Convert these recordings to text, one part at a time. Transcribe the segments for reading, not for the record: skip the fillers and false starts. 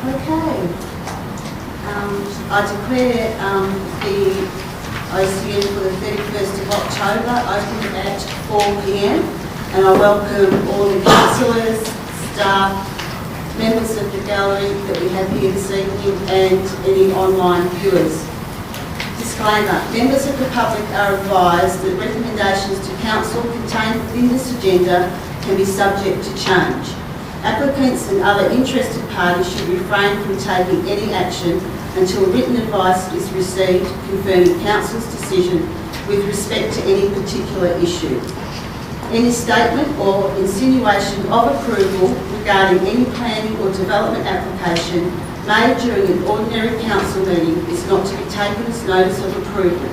Okay. I declare the OCN for the 31st of October open at 4 p.m. and I welcome all the councillors, staff, members of the gallery that we have here this evening and any online viewers. Disclaimer, members of the public are advised that recommendations to council contained within this agenda can be subject to change. Applicants and other interested parties should refrain from taking any action until written advice is received confirming council's decision with respect to any particular issue. Any statement or insinuation of approval regarding any planning or development application made during an ordinary council meeting is not to be taken as notice of approval.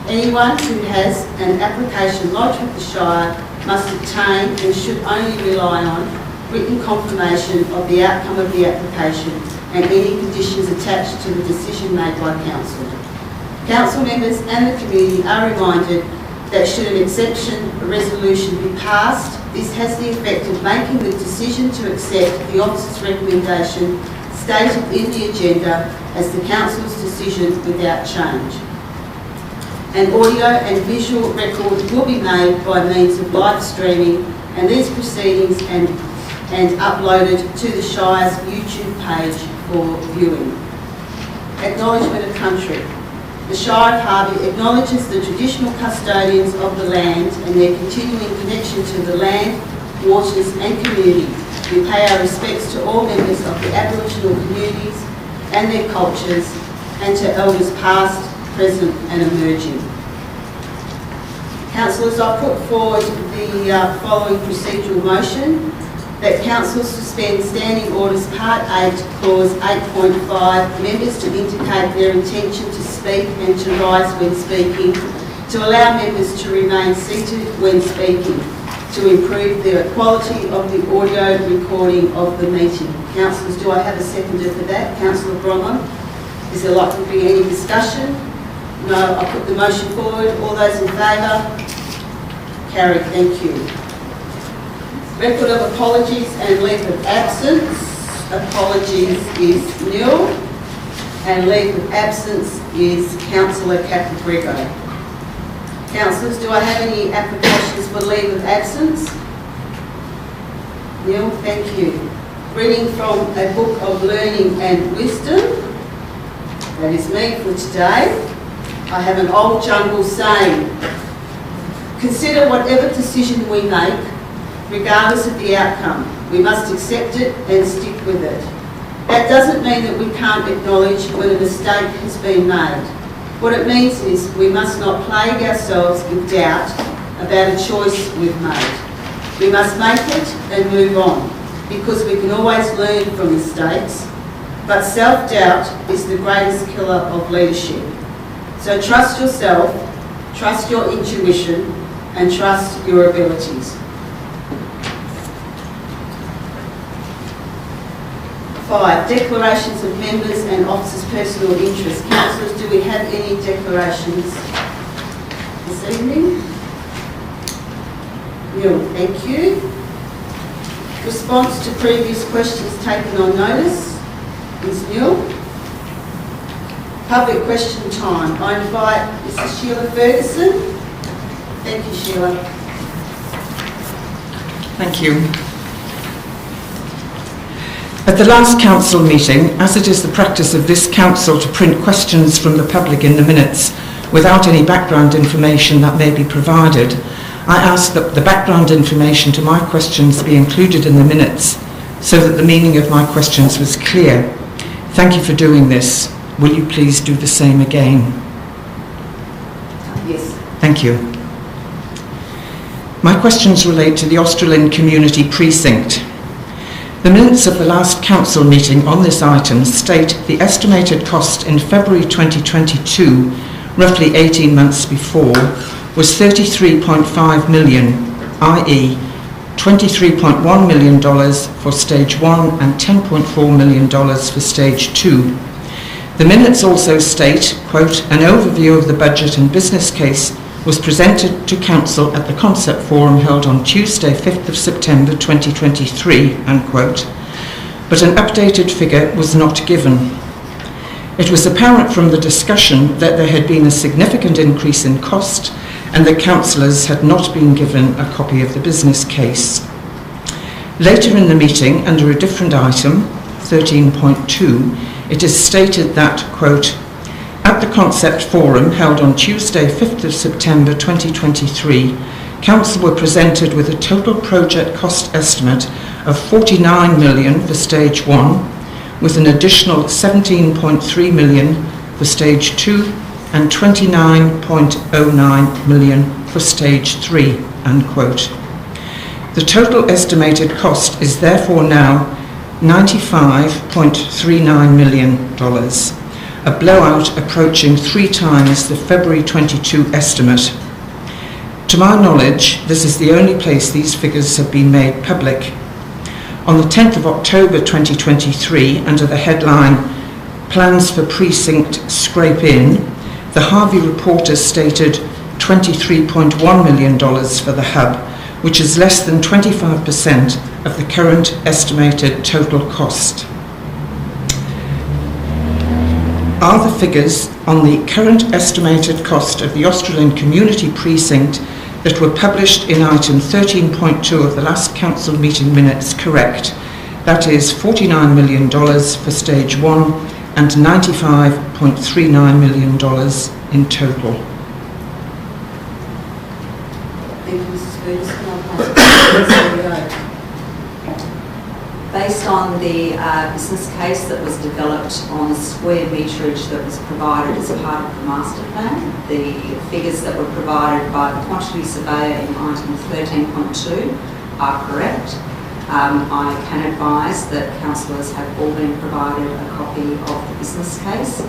Anyone who has an application lodged with the Shire must obtain and should only rely on written confirmation of the outcome of the application and any conditions attached to the decision made by council. Council members and the community are reminded that should an exception resolution be passed, this has the effect of making the decision to accept the officer's recommendation stated in the agenda as the council's decision without change. An audio and visual record will be made by means of live streaming and these proceedings and uploaded to the Shire's YouTube page for viewing. Acknowledgement of country. The Shire of Harvey acknowledges the traditional custodians of the land and their continuing connection to the land, waters and community. We pay our respects to all members of the Aboriginal communities and their cultures and to elders past, present and emerging. Councillors, I put forward the following procedural motion: that Council suspend Standing Orders Part 8, Clause 8.5, members to indicate their intention to speak and to rise when speaking, to allow members to remain seated when speaking, to improve the quality of the audio recording of the meeting. Councillors, do I have a seconder for that? Councillor Bronwyn. Is there likely to be any discussion? No, I put the motion forward. All those in favour? Carried, thank you. Record of apologies and leave of absence. Apologies is nil and leave of absence is Councillor Caprigrego. Councillors, do I have any applications for leave of absence? Nil, thank you. Reading from a book of learning and wisdom. That is me for today. I have an old jungle saying, consider whatever decision we make, regardless of the outcome. We must accept it and stick with it. That doesn't mean that we can't acknowledge when a mistake has been made. What it means is we must not plague ourselves with doubt about a choice we've made. We must make it and move on, because we can always learn from mistakes, but self-doubt is the greatest killer of leadership. So trust yourself, trust your intuition, and trust your abilities. 5. Declarations of members and officers' personal interest. Councillors, do we have any declarations this evening? No, thank you. Response to previous questions taken on notice is nil. Public question time. I invite Mrs. Sheila Ferguson. Thank you, Sheila. Thank you. At the last council meeting, as it is the practice of this council to print questions from the public in the minutes without any background information that may be provided, I ask that the background information to my questions be included in the minutes so that the meaning of my questions was clear. Thank you for doing this. Will you please do the same again? Yes. Thank you. My questions relate to the Australind Community Precinct. The minutes of the last council meeting on this item state the estimated cost in February 2022, roughly 18 months before, was $33.5 million, i.e. $23.1 million for stage 1 and $10.4 million for stage 2. The minutes also state, quote, an overview of the budget and business case was presented to Council at the Concept Forum held on Tuesday 5th of September 2023, unquote. but an updated figure was not given. It was apparent from the discussion that there had been a significant increase in cost and that councillors had not been given a copy of the business case. Later in the meeting, under a different item, 13.2, it is stated that, quote, "At the Concept Forum held on Tuesday 5th of September 2023, Council were presented with a total project cost estimate of 49 million for Stage 1, with an additional 17.3 million for Stage 2 and 29.09 million for Stage 3, unquote. The total estimated cost is therefore now $95.39 million, a blowout approaching 3 times the February 22 estimate. To my knowledge, this is the only place these figures have been made public. On the 10th of October 2023, under the headline Plans for Precinct Scrape In, the Harvey reporter stated $23.1 million for the hub, which is less than 25% of the current estimated total cost. Are the figures on the current estimated cost of the Australind Community Precinct that were published in item 13.2 of the last council meeting minutes correct? That is $49 million for Stage 1 and $95.39 million in total. Thank you, Mrs. Ferguson. I'll pass it to the CEO. Based on the business case that was developed on the square meterage that was provided as part of the master plan, the figures that were provided by the quantity surveyor in item 13.2 are correct. I can advise that councillors have all been provided a copy of the business case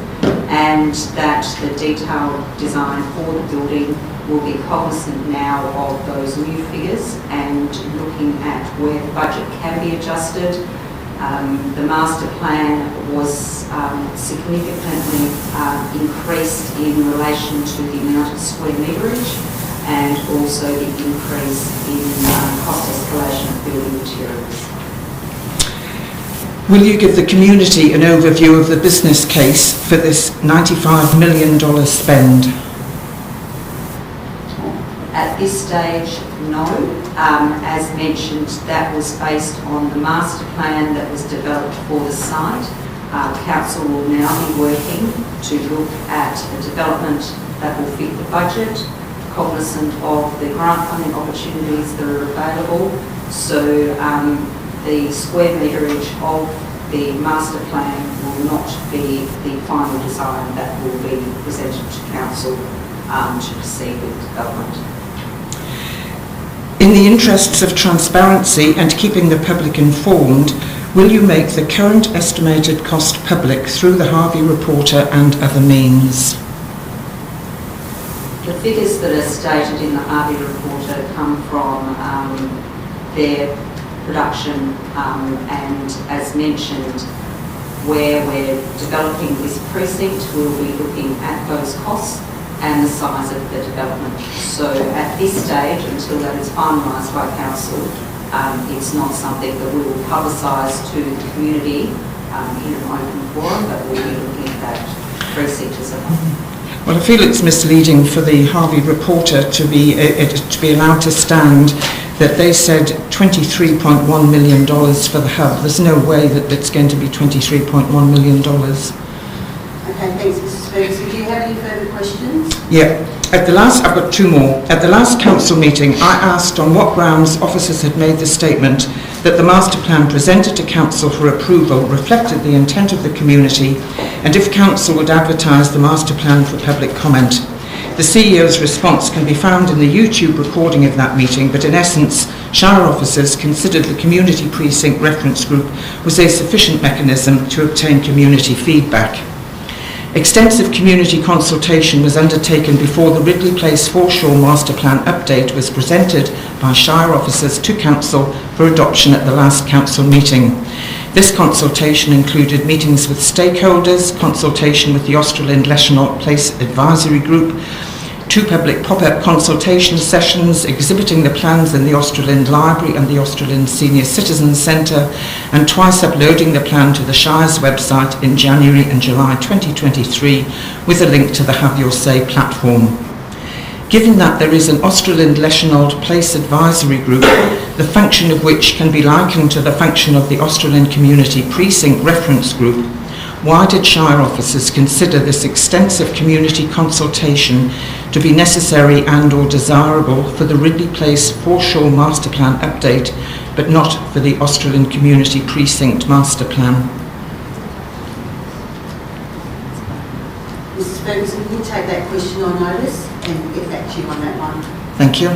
and that the detailed design for the building will be cognizant now of those new figures and looking at where the budget can be adjusted. The master plan was significantly increased in relation to the amount of square meterage and also the increase in cost escalation of building materials. Will you give the community an overview of the business case for this $95 million spend? At this stage, no. As mentioned, that was based on the master plan that was developed for the site. Council will now be working to look at a development that will fit the budget, cognizant of the grant funding opportunities that are available. So the square meterage of the master plan will not be the final design that will be presented to council to proceed with development. In the interests of transparency and keeping the public informed, will you make the current estimated cost public through the Harvey reporter and other means? The figures that are stated in the Harvey reporter come from their production and, as mentioned, where we're developing this precinct, we'll be looking at those costs and the size of the development. So at this stage, until that is finalised by council, it's not something that we will publicise to the community in an open forum, but we'll be looking at that precinct as a whole. Well, I feel it's misleading for the Harvey reporter to be allowed to stand that they said $23.1 million for the hub. There's no way that it's going to be $23.1 million. Okay, thanks, Mrs. Ferguson. Do you have any further questions? Yeah. I've got 2 more. At the last council meeting, I asked on what grounds officers had made the statement that the master plan presented to council for approval reflected the intent of the community, and if council would advertise the master plan for public comment. The CEO's response can be found in the YouTube recording of that meeting, but in essence, Shire officers considered the community precinct reference group was a sufficient mechanism to obtain community feedback. Extensive community consultation was undertaken before the Ridley Place Foreshore Master Plan update was presented by Shire officers to Council for adoption at the last Council meeting. This consultation included meetings with stakeholders, consultation with the Australind Leisure Place Advisory Group, 2 public pop-up consultation sessions exhibiting the plans in the Australind Library and the Australind Senior Citizens Centre, and twice uploading the plan to the Shire's website in January and July 2023 with a link to the Have Your Say platform. Given that there is an Australind Leschenault Place Advisory Group, the function of which can be likened to the function of the Australind Community Precinct Reference Group, why did Shire officers consider this extensive community consultation to be necessary and or desirable for the Ridley Place Foreshore Master Plan update, but not for the Australind Community Precinct Master Plan? Mrs Ferguson, can you take that question on notice and get back to you on that one? Thank you.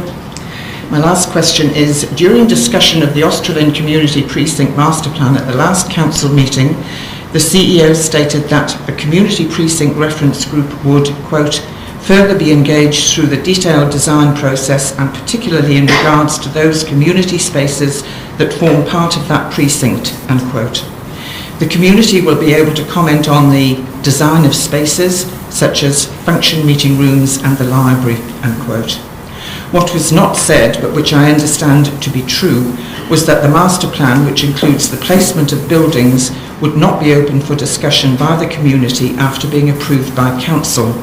My last question is, during discussion of the Australind Community Precinct Master Plan at the last council meeting, the CEO stated that a community precinct reference group would, quote, further be engaged through the detailed design process and particularly in regards to those community spaces that form part of that precinct, unquote. The community will be able to comment on the design of spaces such as function meeting rooms and the library, unquote. What was not said, but which I understand to be true, was that the master plan, which includes the placement of buildings, would not be open for discussion by the community after being approved by council.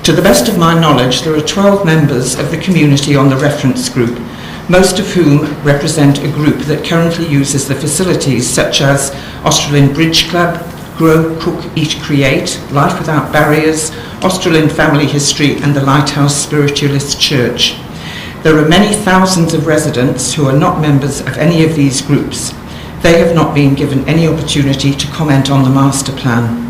To the best of my knowledge, there are 12 members of the community on the reference group, most of whom represent a group that currently uses the facilities such as Australind Bridge Club, Grow, Cook, Eat, Create, Life Without Barriers, Australind Family History and the Lighthouse Spiritualist Church. There are many thousands of residents who are not members of any of these groups. They have not been given any opportunity to comment on the master plan.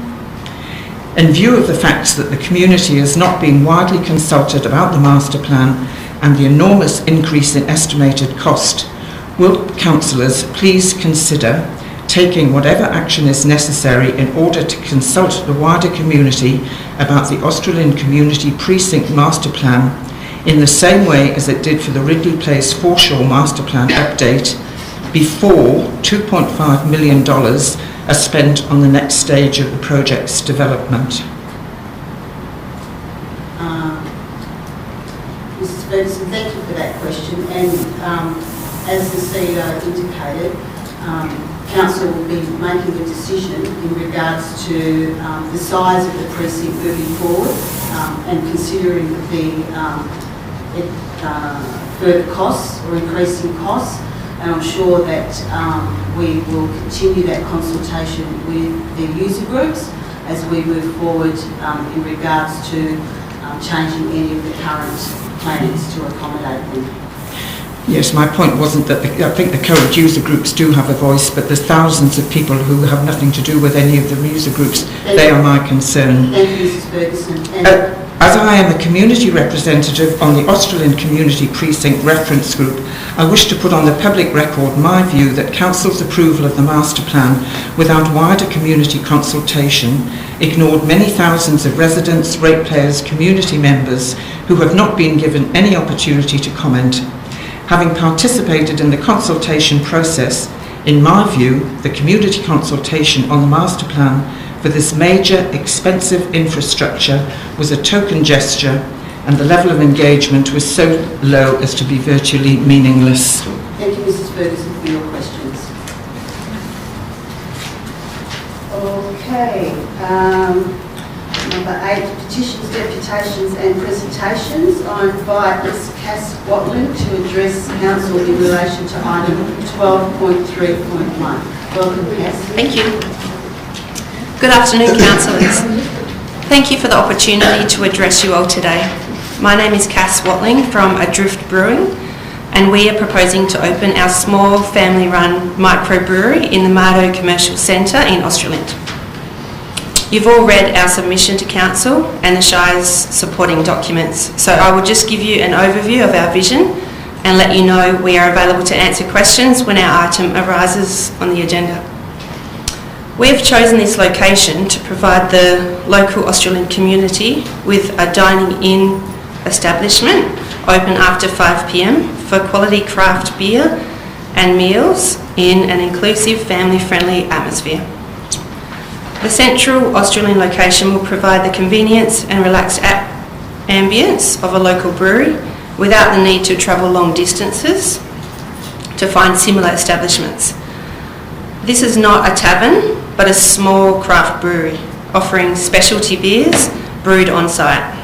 In view of the facts that the community has not been widely consulted about the master plan and the enormous increase in estimated cost, will councillors please consider taking whatever action is necessary in order to consult the wider community about the Australind Community Precinct Master Plan in the same way as it did for the Ridley Place Foreshore Master Plan update before $2.5 million are spent on the next stage of the project's development? Mrs Ferguson, thank you for that question. And as the CEO indicated, Council will be making a decision in regards to the size of the precinct moving forward and considering the further costs or increasing costs. And I'm sure that we will continue that consultation with the user groups as we move forward in regards to changing any of the current plans to accommodate them. Yes, my point wasn't that I think the current user groups do have a voice, but there's thousands of people who have nothing to do with any of the user groups. They are my concern. Thank you, Mrs Ferguson. As I am a community representative on the Australind Community Precinct Reference Group, I wish to put on the public record my view that Council's approval of the master plan without wider community consultation ignored many thousands of residents, ratepayers, community members who have not been given any opportunity to comment. Having participated in the consultation process, in my view, the community consultation on the master plan for this major, expensive infrastructure was a token gesture, and the level of engagement was so low as to be virtually meaningless. Thank you, Mrs Ferguson, for your questions. Okay. Number 8, petitions, deputations and presentations. I invite Ms Cass Watling to address Council in relation to item 12.3.1. Welcome, Cass. Thank you. Good afternoon, councillors. Thank you for the opportunity to address you all today. My name is Cass Watling from Adrift Brewing, and we are proposing to open our small family-run microbrewery in the Mardo Commercial Centre in Australind. You've all read our submission to Council and the Shire's supporting documents, so I will just give you an overview of our vision and let you know we are available to answer questions when our item arises on the agenda. We have chosen this location to provide the local Australian community with a dining-in establishment open after 5 p.m. for quality craft beer and meals in an inclusive, family-friendly atmosphere. The central Australian location will provide the convenience and relaxed ambience of a local brewery without the need to travel long distances to find similar establishments. This is not a tavern, but a small craft brewery offering specialty beers brewed on site.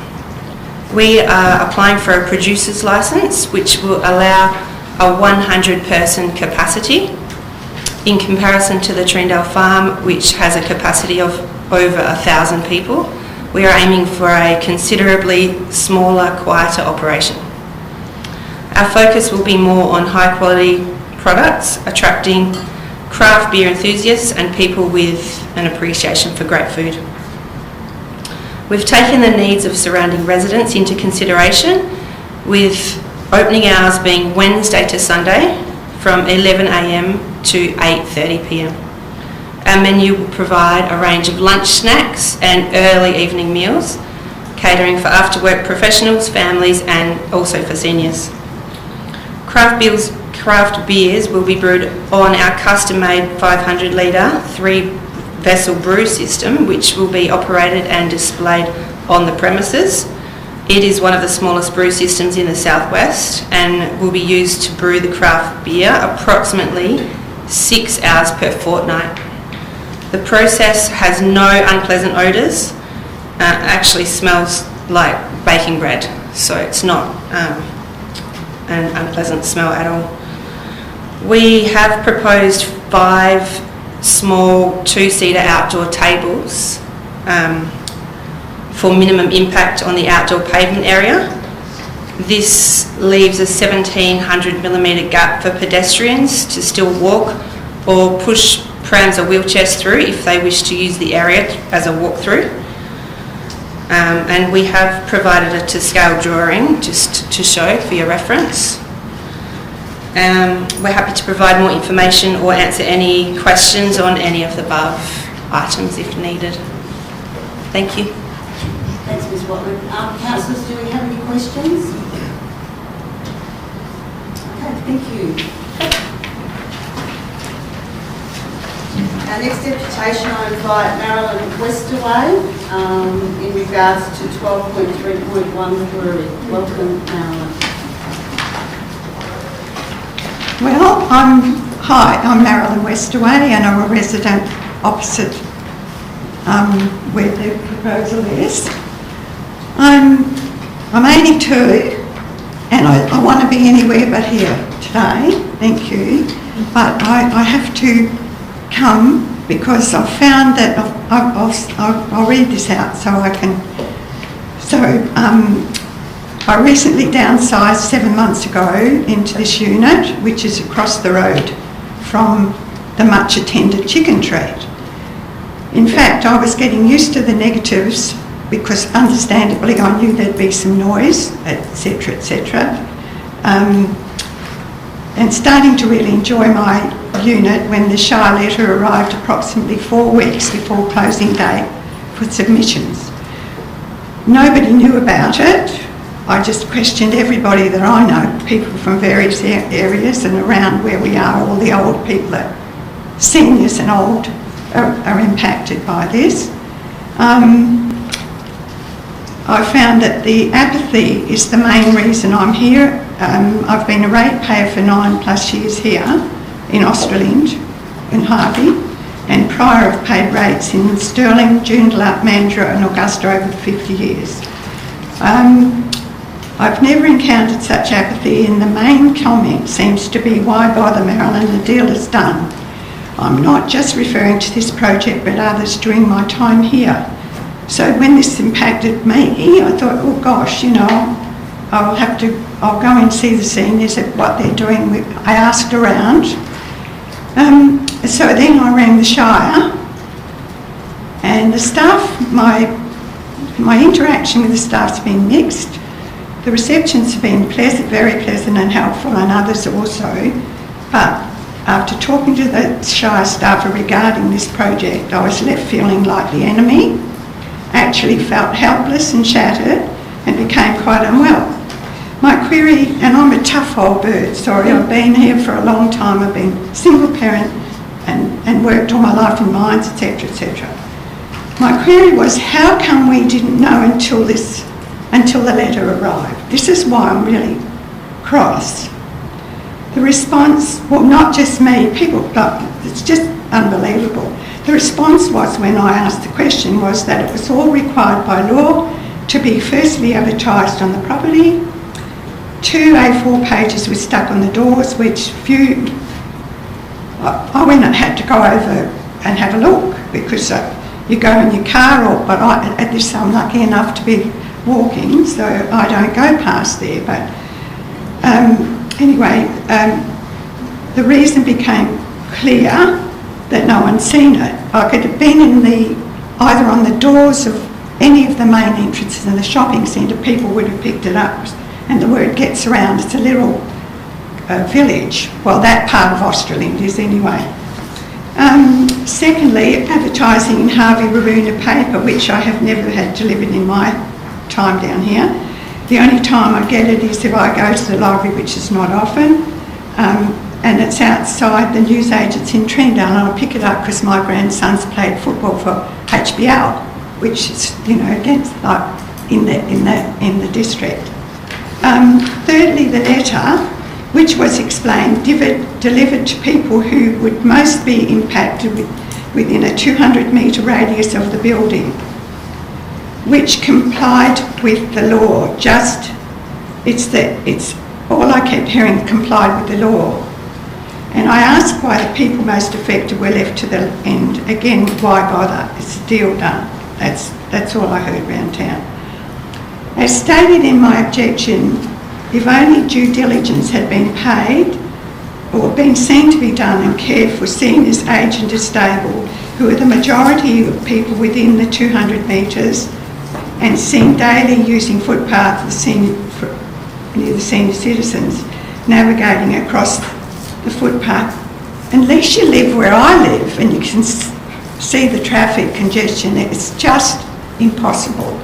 We are applying for a producer's licence, which will allow a 100-person capacity in comparison to the Treendale Farm, which has a capacity of over 1,000 people. We are aiming for a considerably smaller, quieter operation. Our focus will be more on high-quality products, attracting craft beer enthusiasts and people with an appreciation for great food. We've taken the needs of surrounding residents into consideration, with opening hours being Wednesday to Sunday from 11 a.m. to 8:30 p.m. Our menu will provide a range of lunch snacks and early evening meals, catering for after-work professionals, families and also for seniors. Craft beers will be brewed on our custom-made 500-litre 3-vessel brew system, which will be operated and displayed on the premises. It is one of the smallest brew systems in the southwest and will be used to brew the craft beer approximately 6 hours per fortnight. The process has no unpleasant odours. Actually smells like baking bread, so it's not an unpleasant smell at all. We have proposed 5 small 2-seater outdoor tables for minimum impact on the outdoor pavement area. This leaves a 1,700mm gap for pedestrians to still walk or push prams or wheelchairs through if they wish to use the area as a walk-through. And we have provided a to-scale drawing just to show for your reference. We're happy to provide more information or answer any questions on any of the above items if needed. Thank you. Thanks, Ms. Watling. Councillors, do we have any questions? Okay, thank you. Our next deputation, I invite Marilyn Westaway in regards to 12.3.1 brewery. Welcome, Marilyn. Well, I'm Marilyn Westaway and I'm a resident opposite where the proposal is. I'm 82 and I want to be anywhere but here today, thank you, but I have to come because I've found that I'll read this out so I can. So I recently downsized 7 months ago into this unit, which is across the road from the much attended chicken trade. In fact, I was getting used to the negatives because understandably I knew there'd be some noise, etc., etc. And starting to really enjoy my unit when the Shire letter arrived approximately 4 weeks before closing day for submissions. Nobody knew about it. I just questioned everybody that I know, people from various areas and around where we are, all the old people, seniors and old, are impacted by this. I found that the apathy is the main reason I'm here. I've been a ratepayer for 9+ years here in Australind, in Harvey, and prior I've paid rates in Stirling, Joondalup, Mandurah and Augusta over 50 years. I've never encountered such apathy, and the main comment seems to be, why bother, Marilyn, the deal is done. I'm not just referring to this project but others during my time here. So when this impacted me, I thought, oh gosh, you know, I'll go and see the seniors at what they're doing. I asked around. So then I rang the Shire, and the staff, my interaction with the staff's been mixed. The receptions have been pleasant, very pleasant and helpful, and others also. But after talking to the Shire staff regarding this project, I was left feeling like the enemy, actually felt helpless and shattered, and became quite unwell. My query, and I'm a tough old bird, sorry, I've been here for a long time, I've been single parent and worked all my life in mines, etc., etc. My query was, how come we didn't know until until the letter arrived. This is why I'm really cross. The response, well, not just me, people, it's just unbelievable. The response was, when I asked the question, was that it was all required by law to be firstly advertised on the property. 2 A4 pages were stuck on the doors, which I went and had to go over and have a look, because you go in your car, but at this I'm lucky enough to be walking, so I don't go past there. But anyway, the reason became clear that no one's seen it. I could have been either on the doors of any of the main entrances in the shopping centre, people would have picked it up, and the word gets around. It's a little village. Well, that part of Australand is anyway. Secondly, advertising in Harvey paper, which I have never had delivered in my time down here. The only time I get it is if I go to the library, which is not often, and it's outside the newsagents in Trendale, and I pick it up because my grandson's played football for HBL, which is, against in the district. Thirdly, the letter, which was explained, delivered to people who would most be impacted within a 200-metre radius of the building, which complied with the law. It's all I kept hearing, complied with the law. And I asked why the people most affected were left to the end. Again, why bother? It's a deal done. That's all I heard around town. As stated in my objection, if only due diligence had been paid or been seen to be done and cared for seniors, aged and disabled, who are the majority of people within the 200 metres and seen daily using footpaths near the senior citizens, navigating across the footpath. Unless you live where I live and you can see the traffic congestion, it's just impossible.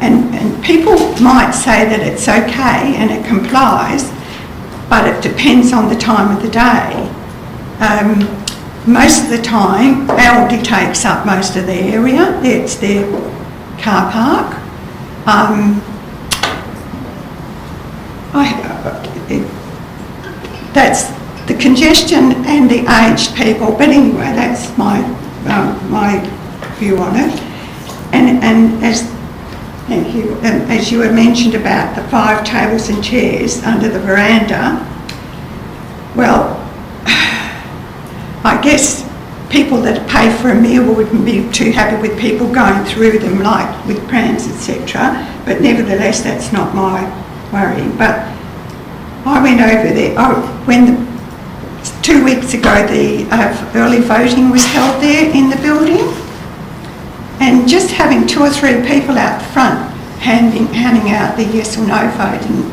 And people might say that it's okay and it complies, but it depends on the time of the day. Most of the time, Aldi takes up most of the area. It's their car park. That's the congestion and the aged people. But anyway, that's my view on it. And thank you. As you had mentioned about the 5 tables and chairs under the veranda, well, I guess people that pay for a meal wouldn't be too happy with people going through them, like with prams, etc. But nevertheless, that's not my worry. But I went over there when 2 weeks ago the early voting was held there in the building, and just having 2 or 3 people out the front handing out the yes or no vote and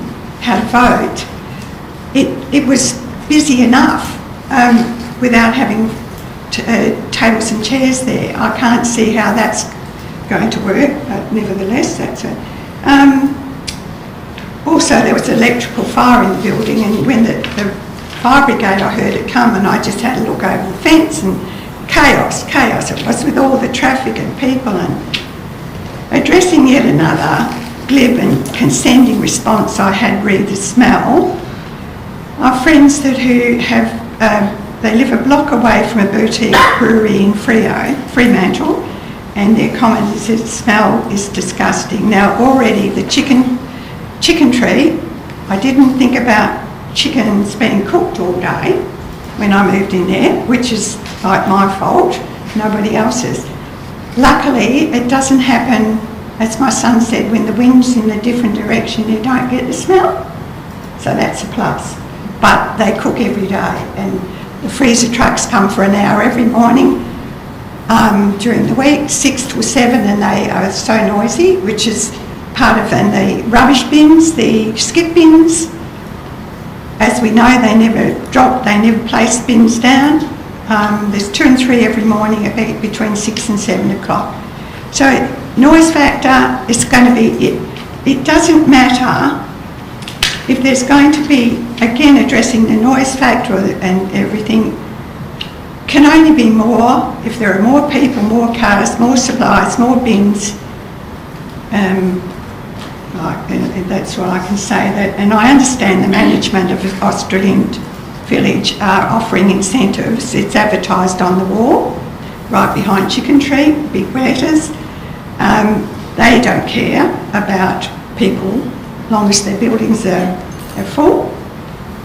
how to vote, it was busy enough without having tables and chairs there. I can't see how that's going to work, but nevertheless, that's it. Also, there was an electrical fire in the building, and when the fire brigade, I heard it come, and I just had a look over the fence, and chaos it was, with all the traffic and people. And addressing yet another glib and condescending response I had re the smell, our friends who have, they live a block away from a boutique brewery in Fremantle, and their comment is that the smell is disgusting. Now already the chicken-tree, I didn't think about chickens being cooked all day when I moved in there, which is like my fault, nobody else's. Luckily, it doesn't happen, as my son said, when the wind's in a different direction, you don't get the smell. So that's a plus. But they cook every day, and the freezer trucks come for an hour every morning during the week, 6 till 7, and they are so noisy, which is part of, and the rubbish bins, the skip bins, as we know, they never place bins down. There's 2 and 3 every morning at between 6 and 7 o'clock. So noise factor is going to be, it doesn't matter if there's going to be, again, addressing the noise factor and everything, can only be more if there are more people, more cars, more supplies, more bins. That's what I can say. And I understand the management of Australian Village are offering incentives. It's advertised on the wall, right behind Chicken Tree, big letters. They don't care about people, as long as their buildings are full.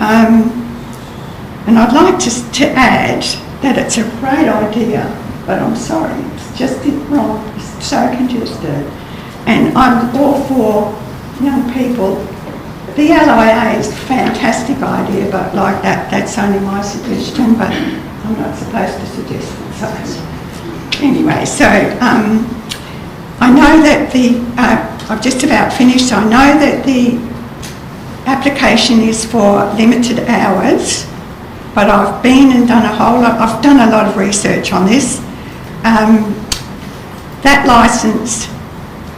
And I'd like to add that it's a great idea, but I'm sorry, it's just wrong. It's so congested. And I'm all for young people. The LIA is a fantastic idea, but like that's only my suggestion, but I'm not supposed to suggest it. So anyway, so I know that I've just about finished. I know that the application is for limited hours, but I've been and done I've done a lot of research on this. That licence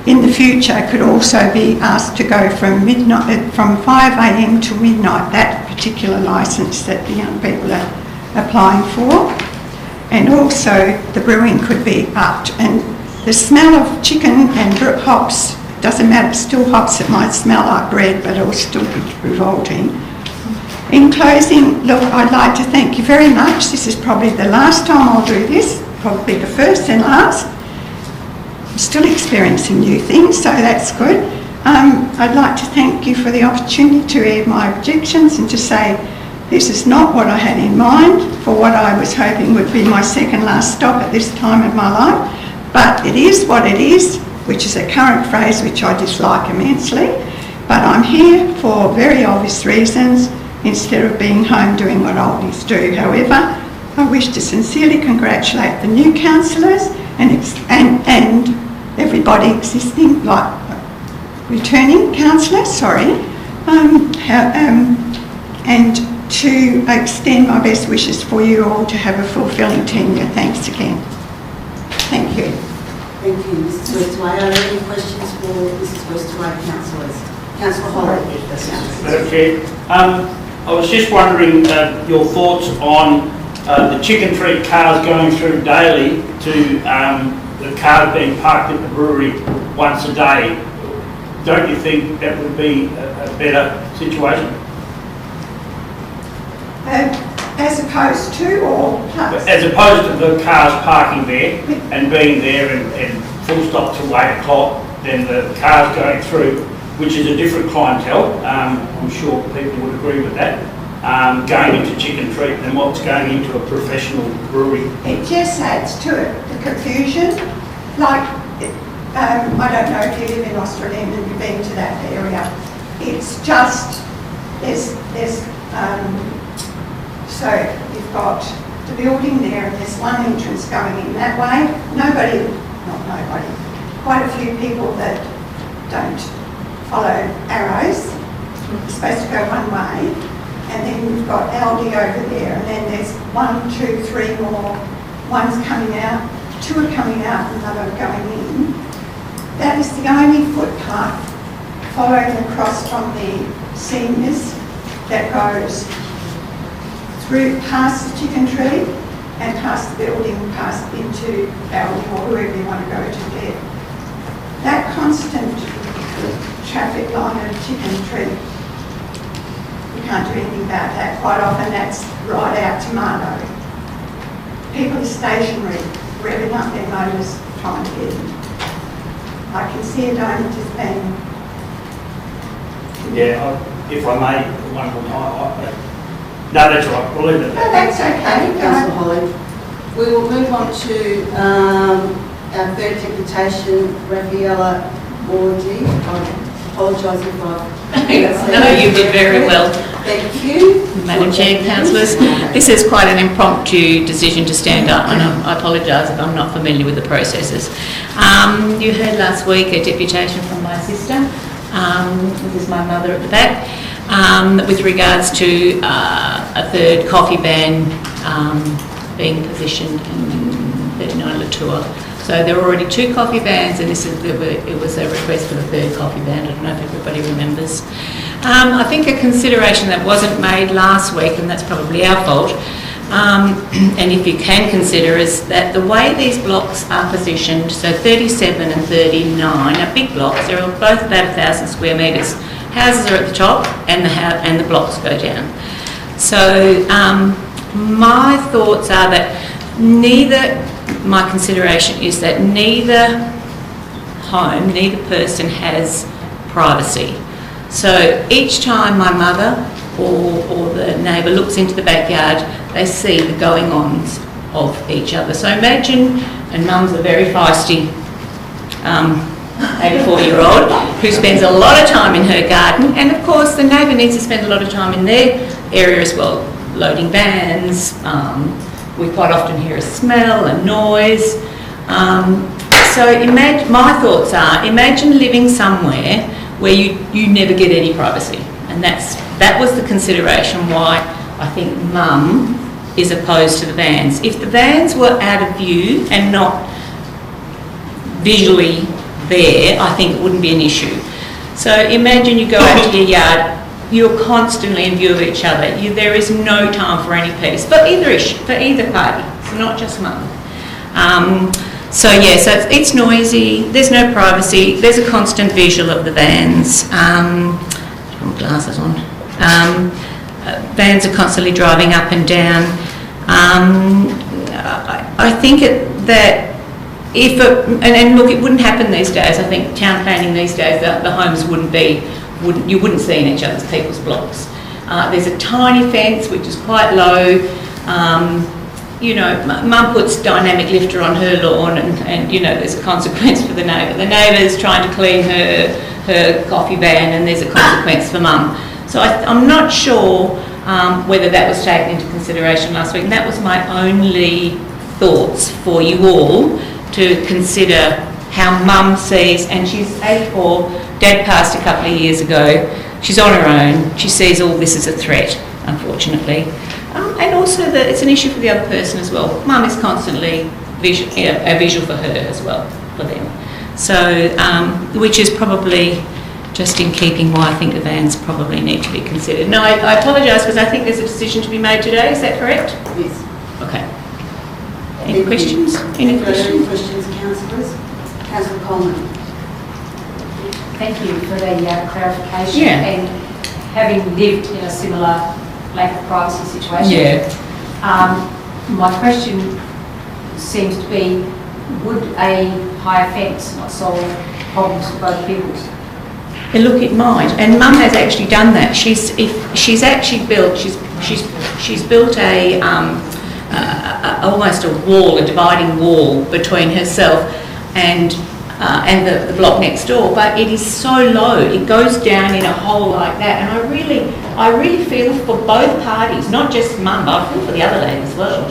in the future could also be asked to go from 5 a.m. to midnight, that particular licence that the young people are applying for. And also the brewing could be upped. And the smell of chicken and hops, doesn't matter, still hops, it might smell like bread, but it'll still be revolting. In closing, look, I'd like to thank you very much. This is probably the last time I'll do this, probably the first and last. I'm still experiencing new things, so that's good. I'd like to thank you for the opportunity to air my objections and to say this is not what I had in mind for what I was hoping would be my second last stop at this time of my life. But it is what it is, which is a current phrase which I dislike immensely. But I'm here for very obvious reasons instead of being home doing what oldies do. However, I wish to sincerely congratulate the new councillors and everybody existing, like returning councillors, sorry, and to extend my best wishes for you all to have a fulfilling tenure. Thanks again. Thank you. Thank you, Mrs Westaway. Are there any questions for Mrs Westaway, councillors? Councillor Holly. Madam Chair, I was just wondering your thoughts on the Chicken Tree cars going through daily to the cars being parked at the brewery once a day. Don't you think that would be a better situation? As opposed to or plus? As opposed to the cars parking there and being there and full stop till 8 o'clock, then the cars going through, which is a different clientele, I'm sure people would agree with that, going into Chicken Treat than what's going into a professional brewery. It just adds to it, the confusion. Like, I don't know if you live in Australia and you've been to that area. It's just, so you've got the building there and there's one entrance going in that way. Quite a few people that don't follow arrows. You're supposed to go one way, and then you've got Aldi over there, and then there's 1, 2, 3 more. One's coming out, 2 are coming out, and another going in. That is the only footpath following across from the seniors that goes through past the Chicken Tree and past the building, past into Aldi or wherever you want to go to there. That constant traffic line of Chicken Tree, you can't do anything about that. Quite often that's right out to Mardo. People are stationary, revving up their motors, trying to get in. I can see it only just being... Yeah, if I may, one more time. No, that's right, we'll leave it No, that's okay. Councillor Holly. We will move on to our third deputation, Rafaela Mordy. I apologise if I've... No, you did very well. Thank you. Madam Chair, councillors, this is quite an impromptu decision to stand up, and I apologise if I'm not familiar with the processes. You heard last week a deputation from my sister, this is my mother at the back, with regards to a third coffee ban being positioned in 39 Latour. So there were already 2 coffee bans, and it was a request for the third coffee ban. I don't know if everybody remembers. I think a consideration that wasn't made last week, and that's probably our fault, and if you can consider, is that the way these blocks are positioned, so 37 and 39 are big blocks, they're both about 1,000 square metres. Houses are at the top and the blocks go down. So my thoughts are that my consideration is that neither person has privacy. So each time my mother or the neighbour looks into the backyard, they see the going-ons of each other. So imagine, and mum's a very feisty 84-year-old who spends a lot of time in her garden, and of course the neighbour needs to spend a lot of time in their area as well, loading vans. We quite often hear a smell, a noise. So my thoughts are, imagine living somewhere where you never get any privacy, and that was the consideration why I think mum is opposed to the vans. If the vans were out of view and not visually there, I think it wouldn't be an issue. So imagine you go out to your yard, you're constantly in view of each other. There is no time for any peace, for either party, so not just mum. So it's noisy, there's no privacy, there's a constant visual of the vans. Put my glasses on. Vans are constantly driving up and down. I think that and look, it wouldn't happen these days. I think town planning these days, the homes you wouldn't see in each other's people's blocks. There's a tiny fence which is quite low. Mum puts dynamic lifter on her lawn, and there's a consequence for the neighbour. The neighbour's trying to clean her coffee van, and there's a consequence for mum. So I'm not sure whether that was taken into consideration last week, and that was my only thoughts for you all to consider how mum sees, and she's 84, dad passed a couple of years ago, she's on her own, she sees all this as a threat, unfortunately. And also that it's an issue for the other person as well. Mum is constantly a visual for her as well, for them. So, which is probably just in keeping why I think the vans probably need to be considered. No, I apologise because I think there's a decision to be made today, is that correct? Yes. Okay. Any questions? Any questions, councillors? Councillor Coleman. Thank you for the clarification. Yeah. And having lived in a similar lack of privacy situation, my question seems to be, would a higher fence not solve problems for both peoples? And look, it might. And mum has actually done that. She's built almost a wall, a dividing wall between herself and the block next door. But it is so low, it goes down in a hole like that. And I really feel for both parties, not just mum, but I feel for the other lady as well.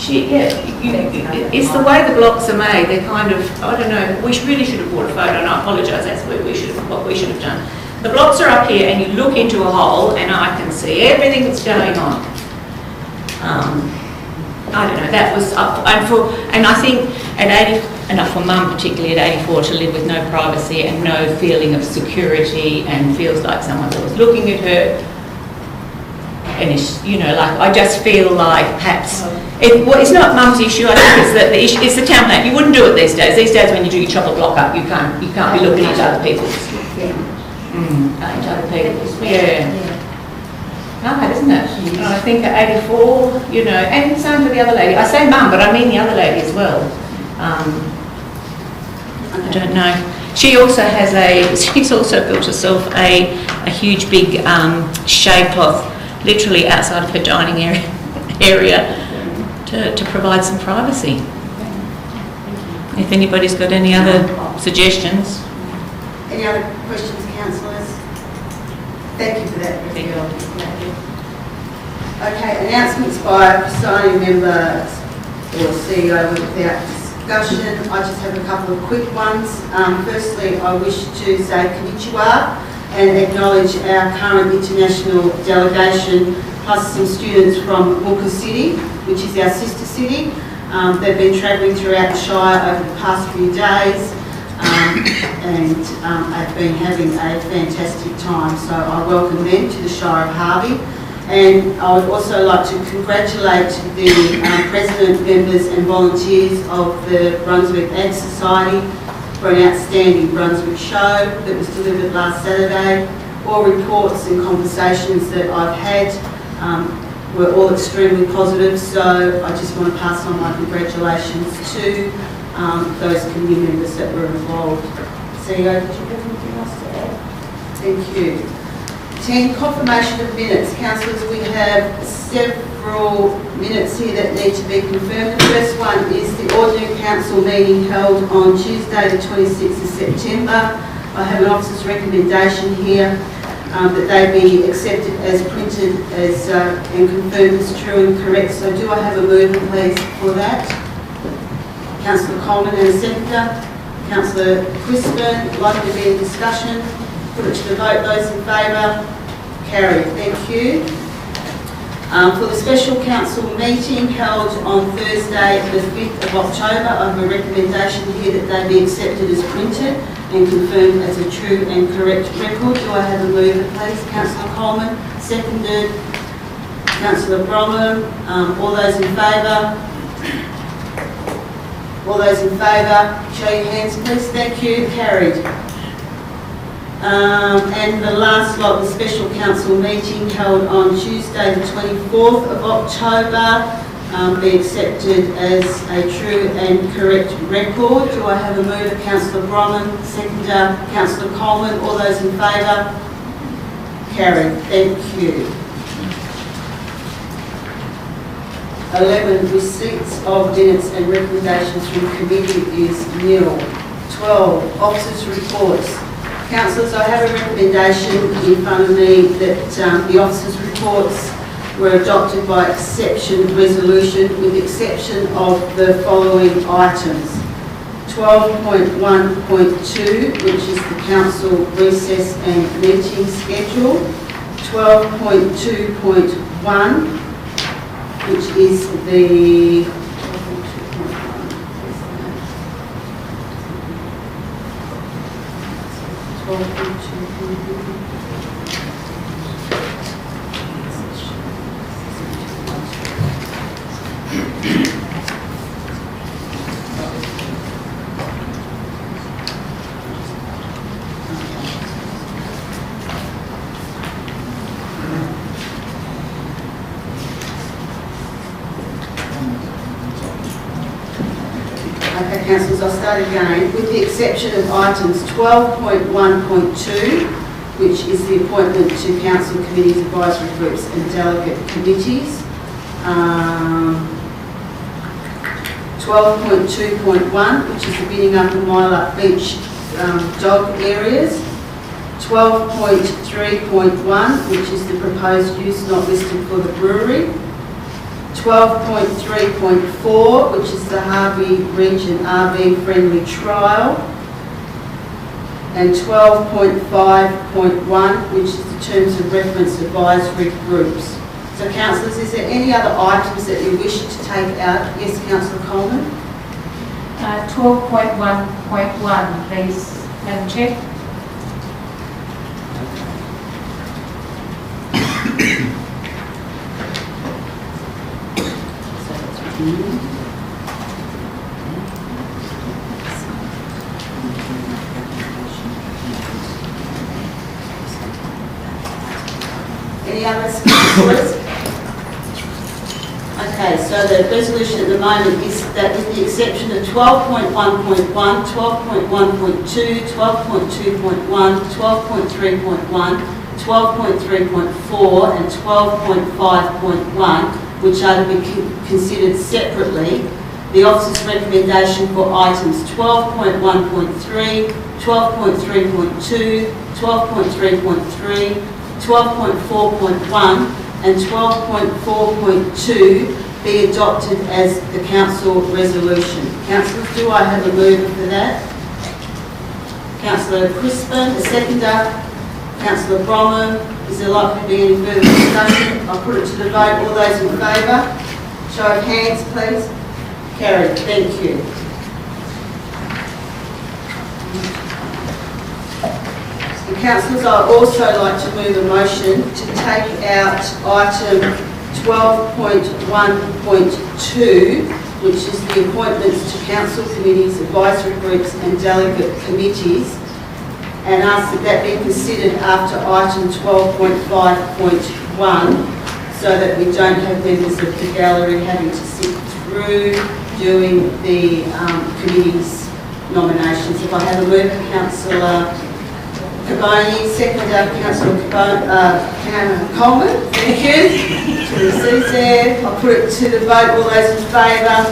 It's the way the blocks are made. They're kind of, I don't know, we really should have brought a photo, and I apologise, that's what we should have done. The blocks are up here and you look into a hole and I can see everything that's going on. I don't know, that was up, and I think at 80, enough for mum particularly at 84 to live with no privacy and no feeling of security and feels like someone's always looking at her. And it's, I just feel like perhaps, it's not mum's issue, I think it's the issue, it's the town plan. You wouldn't do it these days. These days when you chop a block up, you can't be looking at other people's. At other people's, hard, isn't it? And I think at 84, and same for the other lady. I say mum, but I mean the other lady as well. I don't know. She's also built herself a huge big shade cloth, literally outside of her dining area to provide some privacy. If anybody's got any other suggestions. Any other questions, councillors? Thank you for that. Okay, announcements by presiding member or CEO without discussion. I just have a couple of quick ones. Firstly, I wish to say konnichiwa and acknowledge our current international delegation plus some students from Walker City, which is our sister city. They've been travelling throughout the Shire over the past few days and have been having a fantastic time. So I welcome them to the Shire of Harvey. And I would also like to congratulate the President, members and volunteers of the Brunswick Ag Society for an outstanding Brunswick show that was delivered last Saturday. All reports and conversations that I've had were all extremely positive, so I just want to pass on my congratulations to those committee members that were involved. CEO, did you have anything else to add? Thank you. 10, confirmation of minutes. Councillors, we have several minutes here that need to be confirmed. The first one is the ordinary council meeting held on Tuesday the 26th of September. I have an officer's recommendation here that they be accepted as printed and confirmed as true and correct. So do I have a mover, please, for that? Councillor Coleman and a seconder. Councillor Crispin, likely to be in discussion. Put it to the vote. Those in favour? Carried. Thank you. For the special council meeting held on Thursday the 5th of October, I have a recommendation here that they be accepted as printed and confirmed as a true and correct record. Do I have a mover, please? Councillor Coleman, seconded. Councillor Bromham. All those in favour? All those in favour, show your hands, please. Thank you. Carried. And the last lot, the special council meeting held on Tuesday the 24th of October, be accepted as a true and correct record. Do I have a mover? Councillor Bromham, seconder. Councillor Coleman. All those in favour? Carried. Thank you. 11, receipts of minutes and recommendations from committee is nil. 12, officers' reports. Councillors, I have a recommendation in front of me that the officers' reports were adopted by exception resolution with the exception of the following items. 12.1.2, which is the council recess and meeting schedule. 12.2.1, which is the Okay, councillors, I'll start again. With the exception of items 12.1.2, which is the appointment to council committees, advisory groups and delegate committees. 12.2.1, which is the bidding up of Mylup Beach dog areas. 12.3.1, which is the proposed use not listed for the brewery. 12.3.4, which is the Harvey Region RV friendly trial. And 12.5.1, which is the terms of reference advisory groups. So councillors, is there any other items that you wish to take out? Yes, Councillor Coleman. 12.1.1, please, Madam Chair. Any other councillors? Okay, so the resolution at the moment is that with the exception of 12.1.1, 12.1.2, 12.2.1, 12.3.1, 12.3.4 and 12.5.1, which are to be considered separately, the officer's recommendation for items 12.1.3, 12.3.2, 12.3.3, 12.4.1 and 12.4.2 be adopted as the council resolution. Councillors, do I have a mover for that? Councillor Crispin, a seconder. Councillor Bromham. Is there likely to be any further discussion? I'll put it to the vote. All those in favour? Show of hands, please. Carried. Thank you. And councillors, I'd also like to move a motion to take out item 12.1.2, which is the appointments to council committees, advisory groups and delegate committees, and ask that that be considered after item 12.5.1, so that we don't have members of the gallery having to sit through doing the committee's nominations. If I have a mover, Councillor Carboni, seconder, Councillor Coleman, thank you. To the seats there. I'll put it to the vote. All those in favour?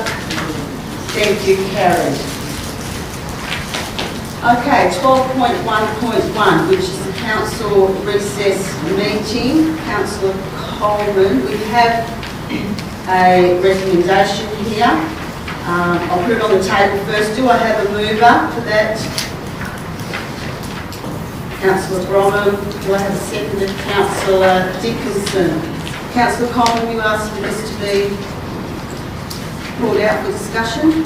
Thank you, carried. Okay, 12.1.1, which is the council recess meeting. Councillor Coleman, we have a recommendation here. I'll put it on the table first. Do I have a mover for that? Councillor Bromham. Do I have a seconder? Councillor Dickinson. Councillor Coleman, you asked for this to be brought out for discussion.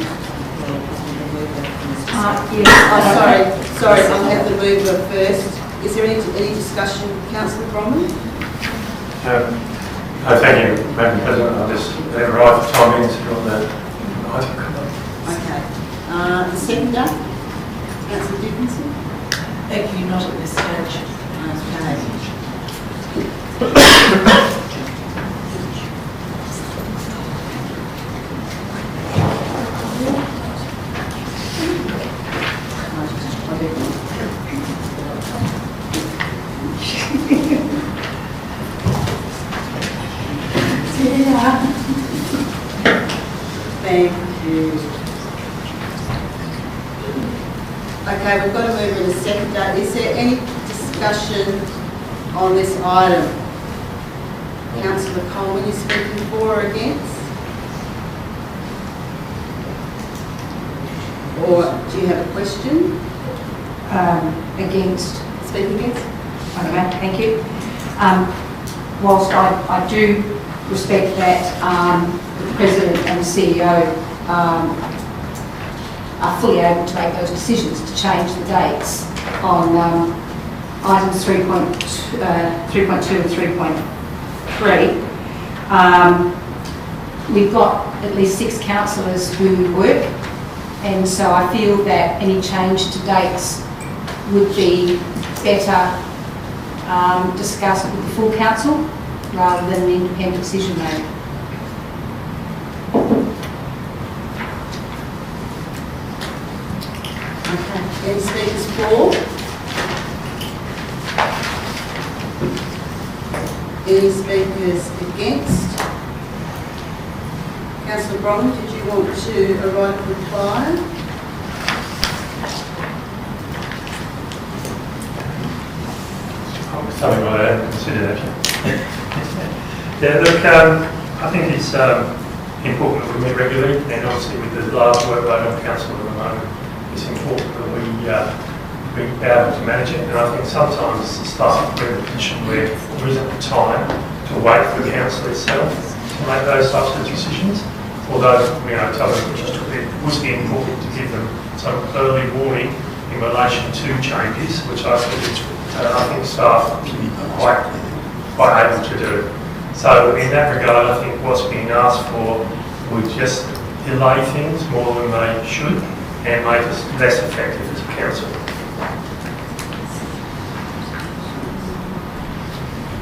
Yes. Sorry, I'll have the mover first. Is there any discussion, Councillor Bromham? Thank you, Madam President. I'll just arrive for time in to on the item. Okay. The seconder, Councillor Dickinson? Thank you, not at this stage. Thank you. Okay, we've got a mover and a seconder. Is there any discussion on this item? Councillor Coleman, you speaking for or against? Or do you have a question? Against. Speaking against? Okay, thank you. Whilst I do respect that the President and the CEO are fully able to make those decisions to change the dates on items 3.2 and 3.3. We've got at least 6 councillors who work, and so I feel that any change to dates would be better discussed with the full council rather than an independent decision made. Okay. Any speakers for? Any speakers against? Councillor Bromham, did you want to write a reply? Something like that, consider that. Yeah, look, I think it's important that we meet regularly, and obviously with the large workload on council at the moment, it's important that we be able to manage it. And I think sometimes it starts to be in a position where there isn't the time to wait for the council itself to make those types of decisions. Although, television would be important to give them some early warning in relation to changes, which I think staff are quite able to do. So in that regard, I think what's being asked for would just delay things more than they should and make us less effective as a council.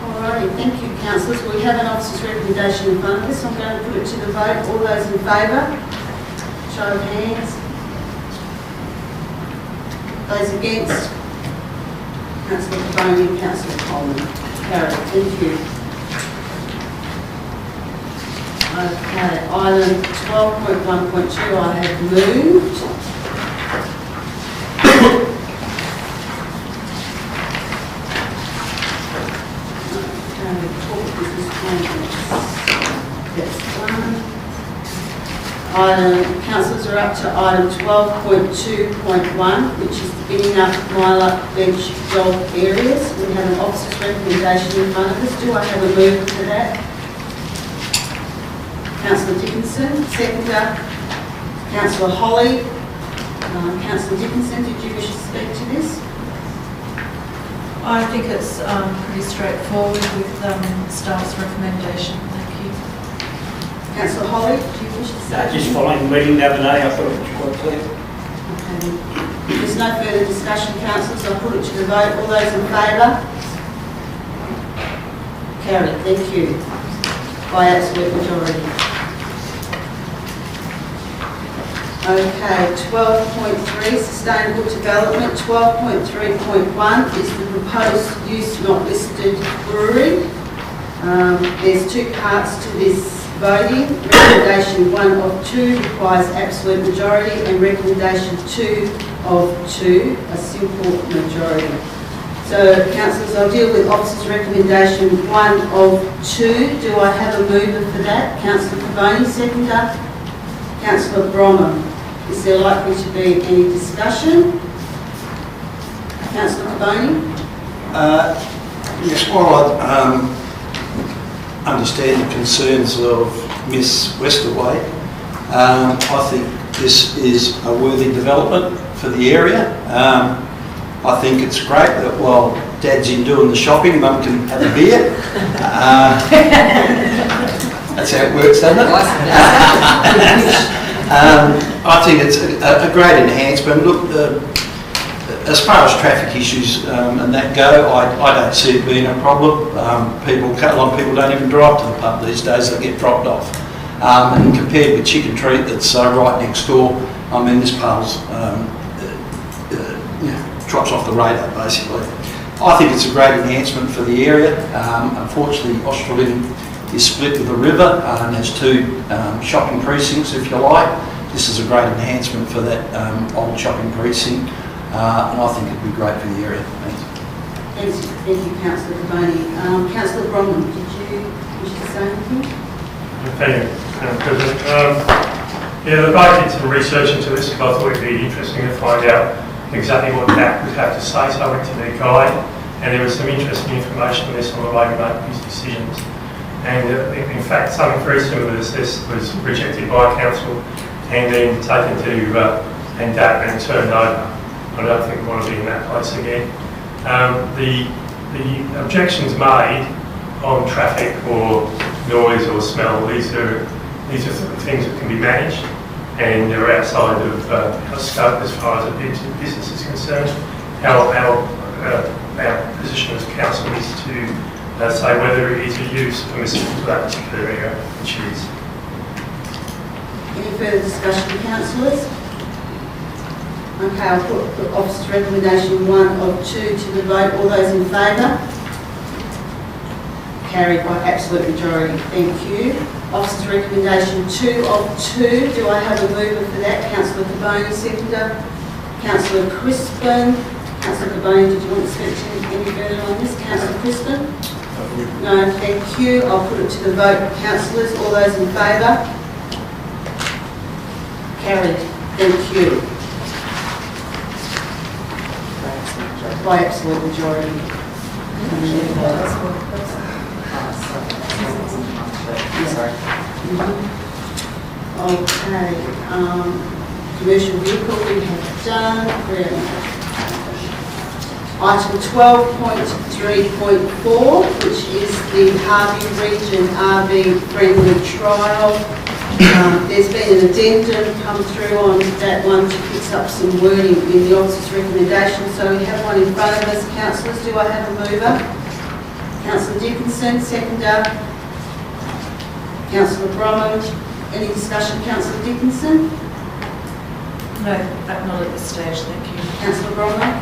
Alrighty, thank you, councillors. We have an officer's recommendation in front of us. I'm going to put it to the vote. All those in favour? Show of hands. Those against? Councillor Carboni and Councillor Coleman. Carried. Thank you. Okay, item 12.1.2 I have moved. Councillors are up to item 12.2.1, which is the bidding up Myla Bench golf areas. We have an officer's recommendation in front of us. Do I have a mover for that? Councillor Dickinson, seconder. Councillor Holly. Councillor Dickinson, did you wish to speak to this? I think it's pretty straightforward with staff's recommendation. Thank you. Councillor Holly, do you wish to say? Just following the meeting the other day, I thought it was quite clear. Okay. There's no further discussion, councillors. I'll put it to the vote. All those in favour? Carried. Thank you. By absolute majority. Okay, 12.3, Sustainable Development. 12.3.1 is the proposed use not listed brewery. There's two parts to this voting. Recommendation 1 of 2 requires absolute majority, and recommendation 2 of 2, a simple majority. So, councillors, I'll deal with officers' recommendation 1 of 2. Do I have a mover for that? Councillor Cavoni, seconder. Councillor Bromham. Is there likely to be any discussion? Councillor Cavoni? Yes, while I understand the concerns of Miss Westerway, I think this is a worthy development for the area. I think it's great that while Dad's in doing the shopping, Mum can have a beer. That's how it works, doesn't it? I think it's a great enhancement. Look, as far as traffic issues and that go, I don't see it being a problem. A lot of people don't even drive to the pub these days, they get dropped off. And compared with Chicken Treat that's right next door, I mean, this pub's drops off the radar basically. I think it's a great enhancement for the area. Unfortunately, Australian is split with the river and has 2 shopping precincts, if you like. This is a great enhancement for that old shopping precinct, and I think it'd be great for the area. Thanks. Thank you, Councillor Cavoni. Councillor Bromham, did you wish to say anything? Thank you, Madam President. Look, I did some research into this because I thought it'd be interesting to find out exactly what DAC would have to say, so I went to their guide, and there was some interesting information on this on the way to make these decisions. And in fact, something very similar to this was rejected by council and then taken to DAP and turned over. I don't think we want to be in that place again. The objections made on traffic or noise or smell, these are things that can be managed, and they're outside of our scope as far as the business is concerned. Our position as council is to say whether it is a use permissible for that particular area, which it is. Any further discussion, councillors? Okay, I'll put the officer's recommendation 1 of 2 to the vote. All those in favour? Carried by absolute majority. Thank you. Officer's recommendation 2 of 2. Do I have a mover for that? Councillor Cavoni, seconder. Councillor Crispin. Councillor Cavoni, did you want to speak to any further on this? Councillor Crispin? No, thank you. I'll put it to the vote. Councillors, all those in favour? Carried. Thank you. By absolute majority. Okay. Commercial vehicle we have done. Item 12.3.4, which is the Harvey Region RV friendly trial. There's been an addendum come through on that one to fix up some wording in the officer's recommendation. So we have one in front of us. Councillors, do I have a mover? Councillor Dickinson, seconder. Councillor Bromham. Any discussion, Councillor Dickinson? No, not at this stage, thank you. Councillor Bromham?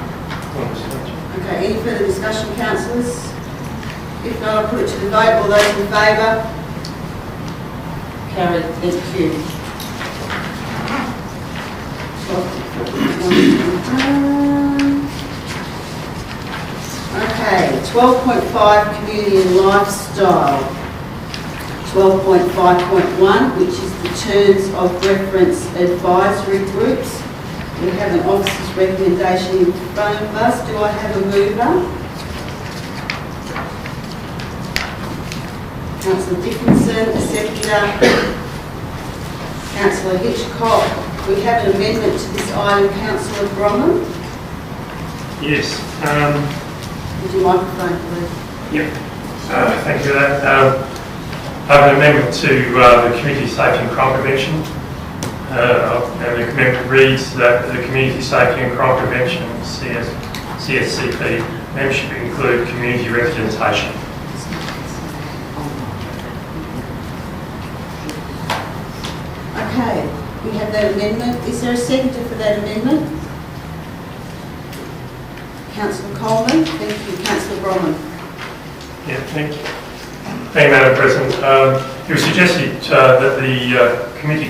Okay, any further discussion, councillors? If not, I'll put it to the vote. All those in favour? Carried. Thank you. Okay, 12.5 Community and Lifestyle. 12.5.1, which is the Terms of Reference Advisory Groups. We have an officer's recommendation in front of us. Do I have a mover? Councillor Dickinson, a seconder. Councillor Hitchcock. We have an amendment to this item. Councillor Bromham. Yes. Would you microphone, please? Yep. Thank you for that. I have an amendment to the Community Safety and Crime Prevention. And the amendment reads that the Community Safety and Crime Prevention CSCP membership include community representation. Okay, we have that amendment. Is there a seconder for that amendment? Councillor Coleman. Thank you. Councillor Bromman. Yeah, thank you. Thank you, Madam President. It was suggested that the Community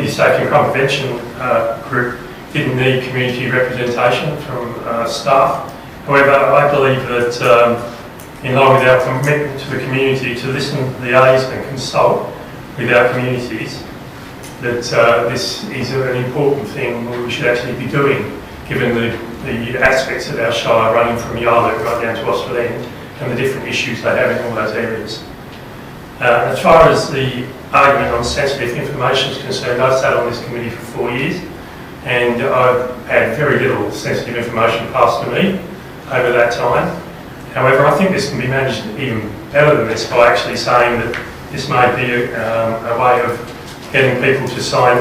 Safety and Crime Prevention group didn't need community representation from staff. However, I believe that in line with our commitment to the community to listen, liaise and consult with our communities, that this is an important thing we should actually be doing, given the aspects of our shire running from Yarloop right down to Australand and the different issues they have in all those areas. As far as the argument on sensitive information is concerned, I've sat on this committee for 4 years and I've had very little sensitive information passed to me over that time. However, I think this can be managed even better than this by actually saying that this may be a way of getting people to sign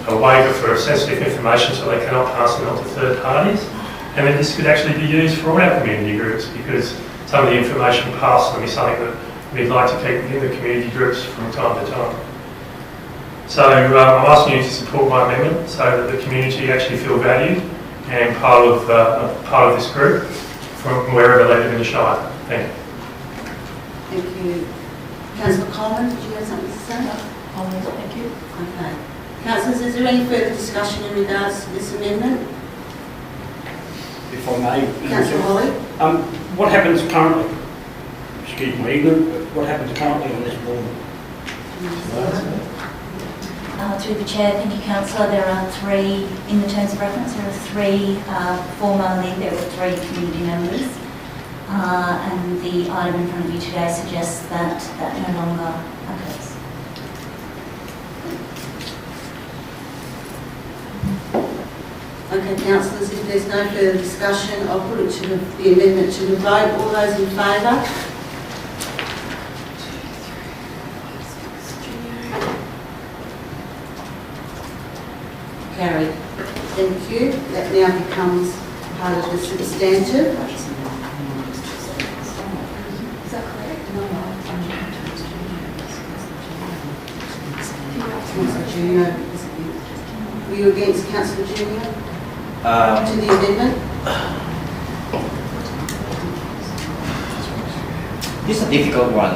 a waiver for sensitive information so they cannot pass it on to third parties. And then this could actually be used for all our community groups, because some of the information passed to them is something that we'd like to keep within the community groups from time to time. So I'm asking you to support my amendment so that the community actually feel valued and part of this group from wherever they live in the Shire. Thank you. Thank you. Councillor Coleman, did you have something to say? Thank you. Okay. Councillors, is there any further discussion in regards to this amendment? If I may. Councillor Holly? What happens currently? Excuse my ignorance, but what happens currently on this board? Through the chair, thank you, councillor. There are three, in the terms of reference, there are three, formerly there were three community members, and the item in front of you today suggests that that no longer occurs. Okay, councillors, if there's no further discussion, I'll put it to the amendment to the vote. All those in favour? Carried. Thank you. That now becomes part of the substantive. Is that correct? Councillor Junior, were you against Councillor Junior to the amendment? This is a difficult one.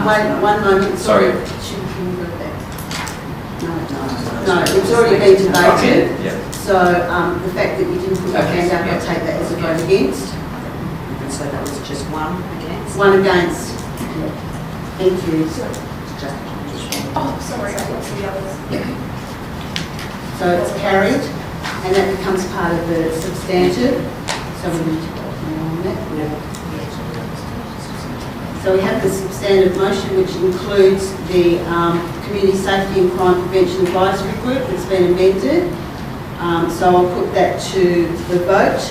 Wait, one moment. Sorry. No, it's already been debated. Okay, yeah. So the fact that you didn't put your hand up, I'll take that as a vote against. So that was just one against? One against. Thank you. Oh, sorry, I got the others. So it's carried, and that becomes part of the substantive. So we need to go on that. So we have the substantive motion, which includes the Community Safety and Crime Prevention Advisory Group that's been amended. So I'll put that to the vote.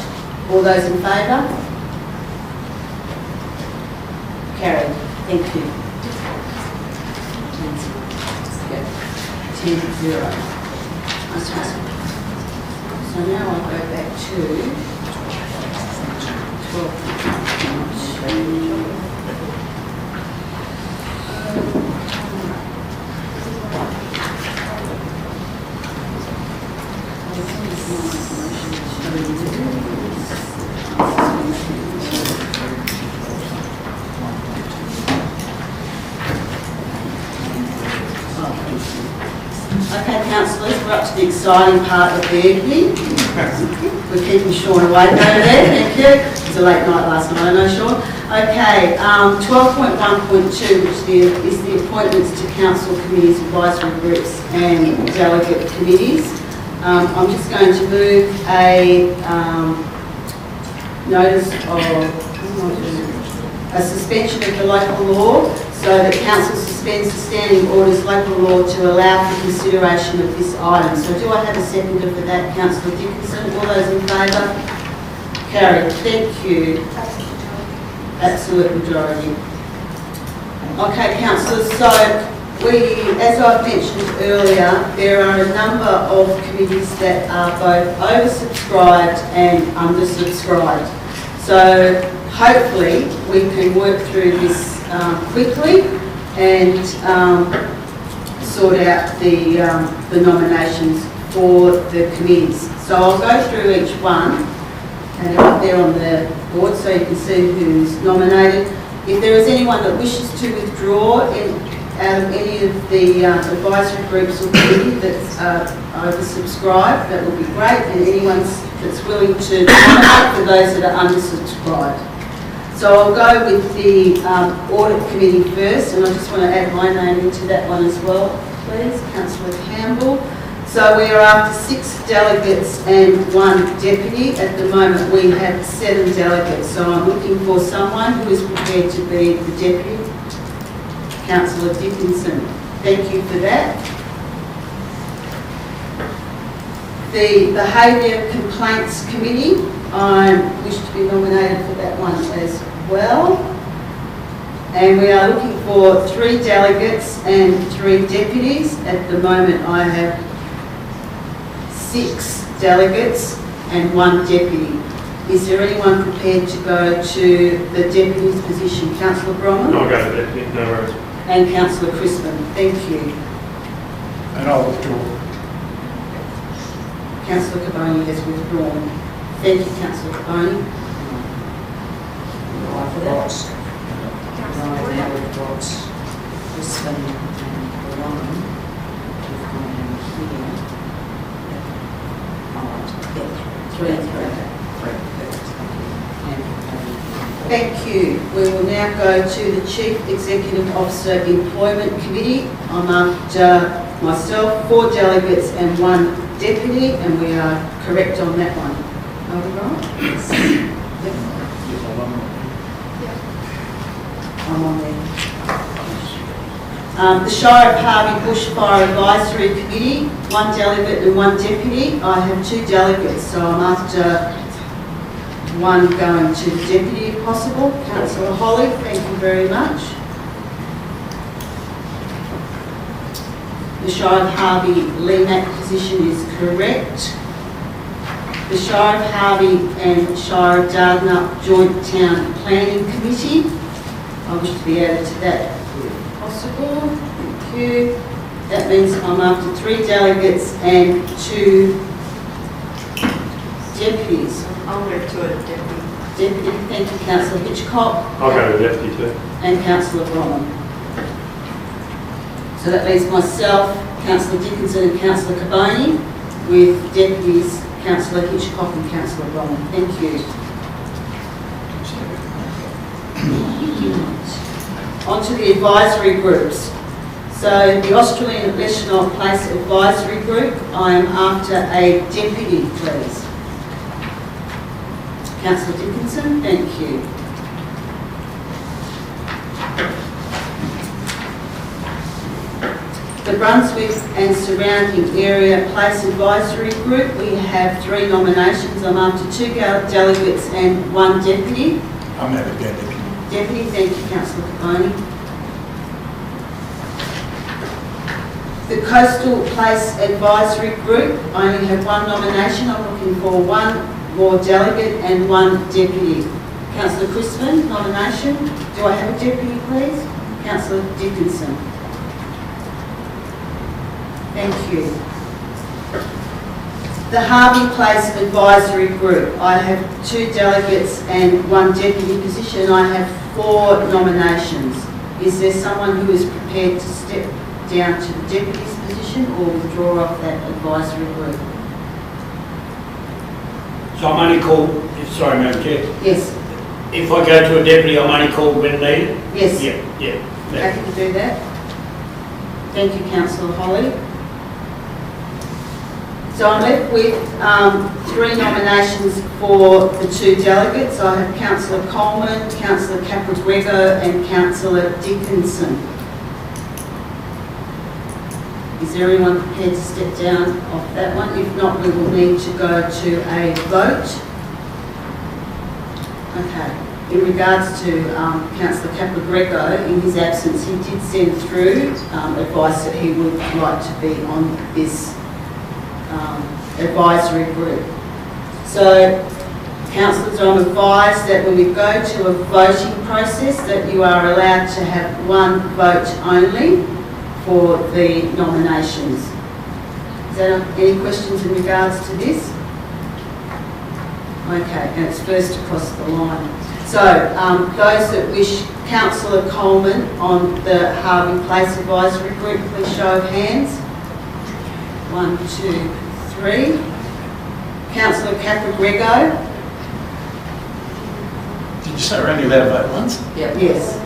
All those in favour? Carried. Thank you. 10-0. Okay. So now I'll go back to 12. Okay, councillors, we're up to the exciting part of the evening. We're keeping Sean awake over there, thank you. It was a late night last night, I know, Sean. Okay, 12.1.2, which is the appointments to council committees, advisory groups and delegate committees. I'm just going to move a notice of a suspension of the local law so that council suspends the standing orders local law to allow for consideration of this item. So do I have a seconder for that, Councillor Dickinson? All those in favour? Carried. Thank you. Absolute majority. Okay, councillors, so as I've mentioned earlier, there are a number of committees that are both oversubscribed and undersubscribed. So hopefully we can work through this quickly and sort out the nominations for the committees. So I'll go through each one, and they're up there on the board so you can see who's nominated. If there is anyone that wishes to withdraw out of any of the advisory groups or committee that's oversubscribed, that would be great, and anyone that's willing to nominate for those that are undersubscribed. So I'll go with the audit committee first, and I just want to add my name into that one as well, please, Councillor Campbell. So we are after 6 delegates and 1 deputy. At the moment we have 7 delegates, so I'm looking for someone who is prepared to be the deputy. Councillor Dickinson, thank you for that. The Behaviour Complaints Committee, I wish to be nominated for that one as well. And we are looking for 3 delegates and 3 deputies. At the moment I have 6 delegates and 1 deputy. Is there anyone prepared to go to the deputy's position? Councillor Bromwell? I'll go to deputy, no worries. And Councillor Crispin, thank you. And I'll withdraw. Councillor Caboni has withdrawn. Thank you, Councillor Caboni. Right for that. Right, now we've got Crispin and Rowan. We've gone down here. Three. Thank you. We will now go to the Chief Executive Officer Employment Committee. I'm after myself, 4 delegates and 1 deputy, and we are correct on that one. Are we right? Yes. Yep. I'm on there. The Shire of Harvey Bushfire Advisory Committee, 1 delegate and 1 deputy. I have 2 delegates, so I'm after 1 going to the deputy if possible. Councillor Holly, thank you very much. The Shire of Harvey LEMAC position is correct. The Shire of Harvey and Shire of Dardanup Joint Town Planning Committee. I wish to be added to that if possible. Thank you. That means I'm after 3 delegates and 2 deputies. I'll move to a deputy. Deputy, thank you, Councillor Hitchcock. I'll go to deputy too. And Councillor Bromwell. So that leaves myself, Councillor Dickinson and Councillor Caboni, with deputies Councillor Hitchcock and Councillor Bromwell. Thank you. On to the advisory groups. So the Australian National Place Advisory Group, I am after a deputy, please. Councillor Dickinson, thank you. The Brunswick and Surrounding Area Place Advisory Group, we have 3 nominations. I'm after 2 delegates and 1 deputy. I'm happy to go deputy. Deputy, thank you, Councillor Caboni. The Coastal Place Advisory Group, I only have 1 nomination. I'm looking for 1 more delegate and 1 deputy. Councillor Crispin, nomination. Do I have a deputy, please? Councillor Dickinson. Thank you. The Harvey Place Advisory Group, I have 2 delegates and 1 deputy position. I have 4 nominations. Is there someone who is prepared to step down to the deputy's position or withdraw off that advisory group? So I'm only called, sorry Madam Chair, Yes. if I go to a deputy I'm only called when needed? Yes. Yeah. Happy to do that. Thank you, Councillor Holly. So I'm left with 3 nominations for the 2 delegates. I have Councillor Coleman, Councillor Capragrego and Councillor Dickinson. Is there anyone prepared to step down off that one? If not, we will need to go to a vote. Okay. In regards to Councillor Caporetto, in his absence, he did send through advice that he would like to be on this advisory group. So, councillors, I'm advised that when we go to a voting process that you are allowed to have one vote only for the nominations. Is there any questions in regards to this? Okay, and it's first across the line. So, those that wish Councillor Coleman on the Harvey Place Advisory Group, please show of hands. 1, 2, 3. Councillor Caporetto. Did you say we're only allowed to vote once? Yep. Yes.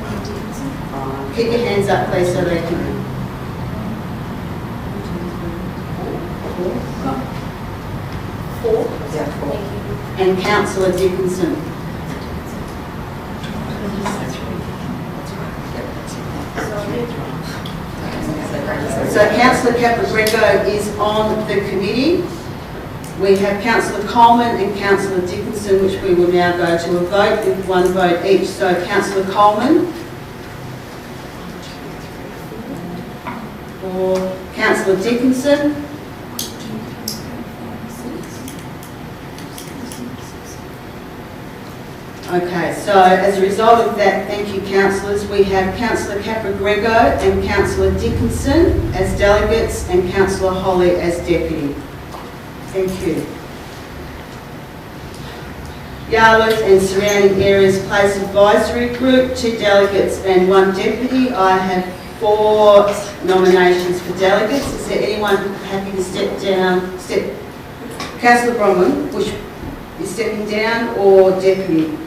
Keep your hands up, please, so they can. 4. Yeah, 4. And Councillor Dickinson. So Councillor Caporetto is on the committee. We have Councillor Coleman and Councillor Dickinson, which we will now go to a vote with one vote each. So Councillor Coleman. Or Councillor Dickinson. Okay, so as a result of that, thank you councillors, we have Councillor Caporetto and Councillor Dickinson as delegates and Councillor Holly as deputy. Thank you. Yarlith and surrounding areas place advisory group, 2 delegates and 1 deputy. I have 4 nominations for delegates. Is there anyone happy to step down? Councillor Bromwell, which is stepping down, or deputy?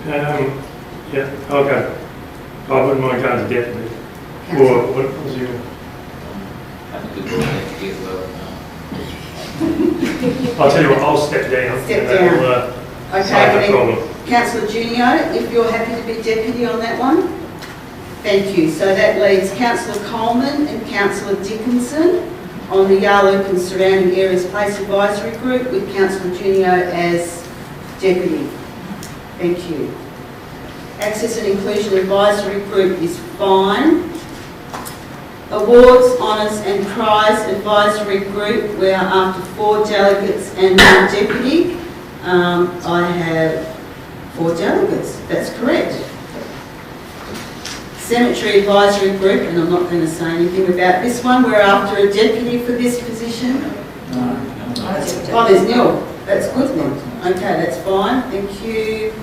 Yeah, I'll go. I wouldn't mind going to deputy. Or what was your... Have a good deputy as well. I'll tell you what, I'll step down. Step and down. that'll, Okay, solve the problem. Councillor Junio, if you're happy to be deputy on that one. Thank you. So that leaves Councillor Coleman and Councillor Dickinson on the Yarloop and surrounding areas place advisory group with Councillor Junio as deputy. Thank you. Access and Inclusion Advisory Group is fine. Awards, Honours and Prize Advisory Group, we are after 4 delegates and 1 deputy. I have 4 delegates, that's correct. Cemetery Advisory Group, and I'm not going to say anything about this one, we're after a deputy for this position. Oh, there's nil. That's good then. Okay, that's fine. Thank you.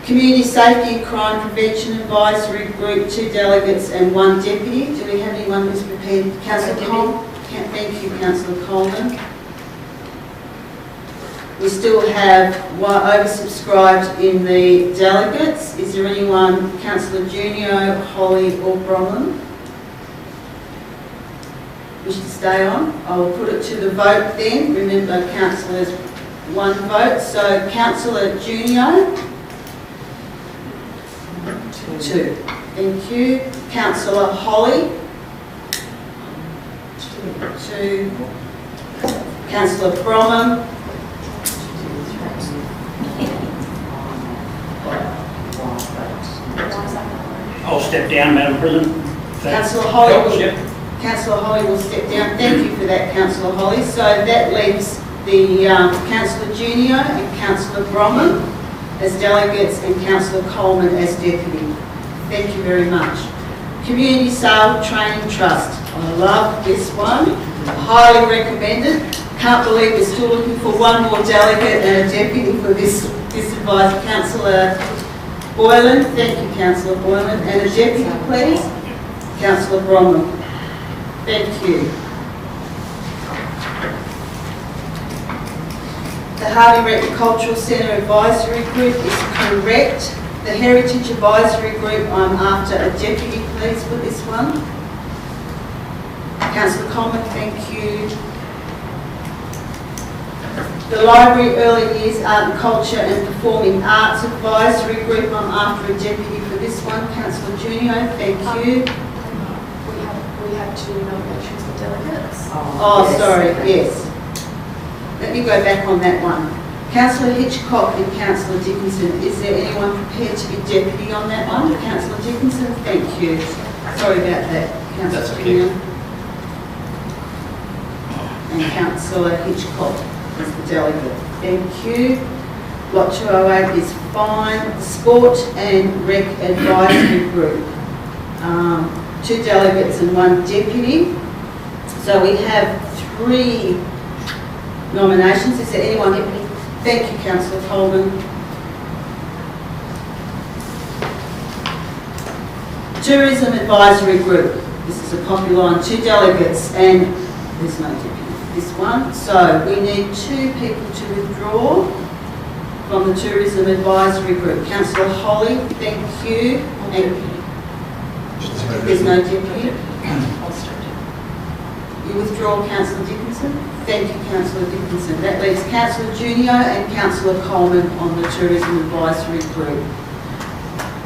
Community Safety and Crime Prevention Advisory Group, 2 delegates and 1 deputy. Do we have anyone who's prepared? Councillor Coleman. Thank you, Councillor Coleman. We still have one oversubscribed in the delegates. Is there anyone, Councillor Junio, Holly or Bromwell, wish to stay on? I will put it to the vote then. Remember, councillors, 1 vote. So Councillor Junio. 2. Thank you. Councillor Holly. 2. Councillor Bromham. I'll step down, Madam President. Councillor Holly. Yep. Councillor Holly will step down. Thank you for that, Councillor Holly. So that leaves the Councillor Junio and Councillor Bromham as delegates and Councillor Coleman as deputy. Thank you very much. Community Sale Training Trust. I love this one. Highly recommended. Can't believe we're still looking for 1 more delegate and a deputy for this advice. Councillor Boylan. Thank you, Councillor Boylan. And a deputy, please. Councillor Bromwell. Thank you. The Harvey Retton Cultural Centre Advisory Group is correct. The Heritage Advisory Group, I'm after a deputy, please, for this one. Councillor Coleman, thank you. The Library Early Years Art and Culture and Performing Arts Advisory Group, I'm after a deputy for this one. Councillor Junio, thank you. We have 2 nominations for delegates. Oh, sorry, yes. Let me go back on that one. Councillor Hitchcock and Councillor Dickinson, is there anyone prepared to be deputy on that one? Councillor Dickinson, thank you. Sorry about that, That's Councillor okay. Junior. And Councillor Hitchcock is the delegate. Thank you. Lot 208 is fine. Sport and Rec Advisory Group. 2 delegates and 1 deputy. So we have 3 nominations. Is there anyone? Thank you, Councillor Coleman. Tourism Advisory Group. This is a popular one. 2 delegates and there's no deputy. This one. So we need 2 people to withdraw from the Tourism Advisory Group. Councillor Holly, thank you. And there's no deputy. You withdraw Councillor Dickinson? Thank you, Councillor Dickinson. That leaves Councillor Junio and Councillor Coleman on the Tourism Advisory Group.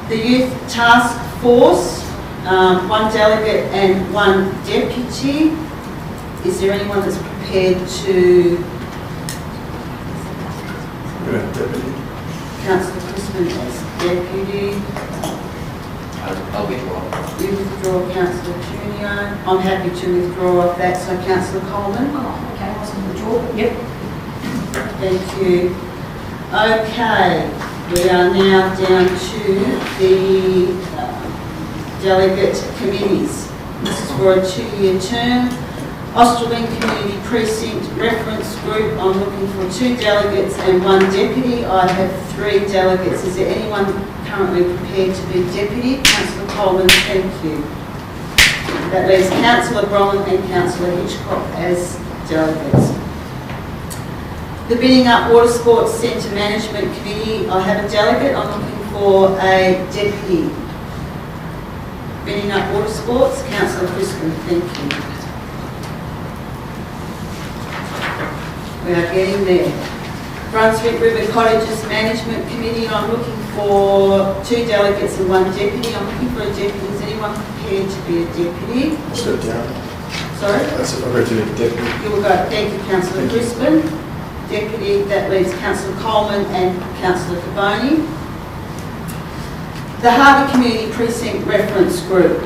The Youth Task Force, 1 delegate and 1 deputy. Is there anyone that's prepared to... Deputy. Councillor Crispin as deputy. I'll withdraw. You withdraw Councillor Junio. I'm happy to withdraw off that, so Councillor Coleman. Oh, okay, I was going to withdraw. Yep. Thank you. Okay, we are now down to the delegate committees. This is for a 2-year term. Australian Community Precinct Reference Group, I'm looking for 2 delegates and 1 deputy. I have 3 delegates. Is there anyone currently prepared to be deputy? Councillor Coleman, thank you. That leaves Councillor Bronwyn and Councillor Hitchcock as delegates. The Bidding Up Water Sports Centre Management Committee, I have a delegate. I'm looking for a deputy. Bidding Up Water Sports, Councillor Crispin, thank you. We are getting there. Brunswick River Cottages Management Committee, I'm looking for 2 delegates and 1 deputy. I'm looking for a deputy. Is anyone prepared to be a deputy? I'll step down. Sorry? I'll go to the deputy. You will go. Thank you, Councillor Crispin. Deputy, that leaves Councillor Coleman and Councillor Caboni. The Harvey Community Precinct Reference Group,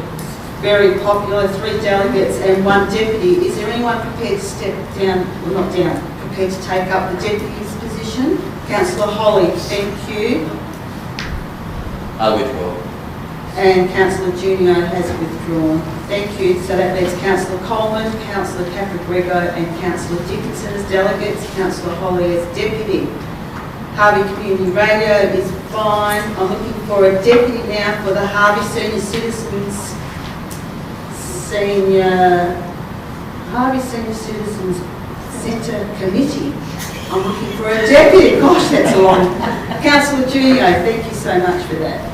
very popular, 3 delegates and 1 deputy. Is there anyone prepared to step down, well not down, prepared to take up the deputy's position? Councillor Holly, thank you. I'll withdraw. And Councillor Junio has withdrawn. Thank you. So that leaves Councillor Coleman, Councillor Caprigrego and Councillor Dickinson as delegates, Councillor Holly as deputy. Harvey Community Radio is fine. I'm looking for a deputy now for the Harvey Senior Citizens Centre Committee. I'm looking for a deputy. Gosh, that's a long. Councillor Junio, thank you so much for that.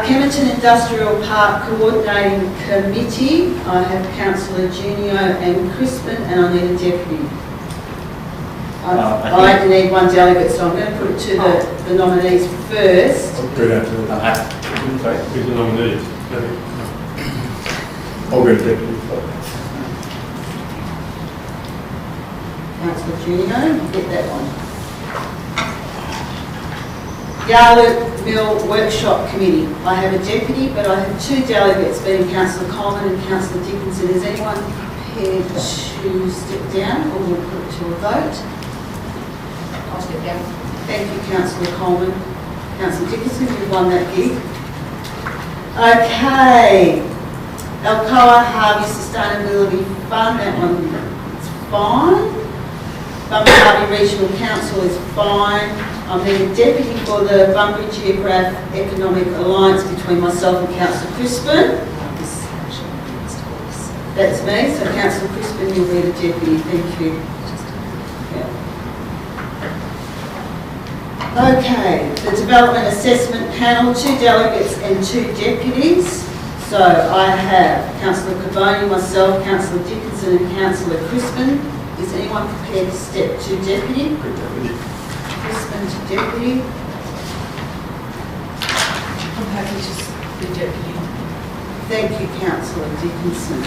Kemerton Industrial Park Coordinating Committee, I have Councillor Junio and Crispin, and I need a deputy. I need 1 delegate, so I'm going to put it to the nominees first. I'll go down to the... Sorry? Who's the nominee? I'll go to deputy. Councillor Junio, get that one. Yarloop Mill Workshop Committee. I have a deputy, but I have 2 delegates, being Councillor Coleman and Councillor Dickinson. Is anyone prepared to step down, or we'll put it to a vote? I'll step down. Thank you, Councillor Coleman. Councillor Dickinson, you've won that gig. Okay. Alcoa Harvey Sustainability Fund, that one is fine. Bunbury Harvey Regional Council is fine. I'm the deputy for the Bunbury Geograph Economic Alliance between myself and Councillor Crispin. That's me, so Councillor Crispin, you'll be the deputy. Thank you. Okay, the Development Assessment Panel, 2 delegates and 2 deputies. So I have Councillor Caboni, myself, Councillor Dickinson and Councillor Crispin. Is anyone prepared to step to deputy? Crispin to deputy. I'm happy to be deputy. Thank you, Councillor Dickinson.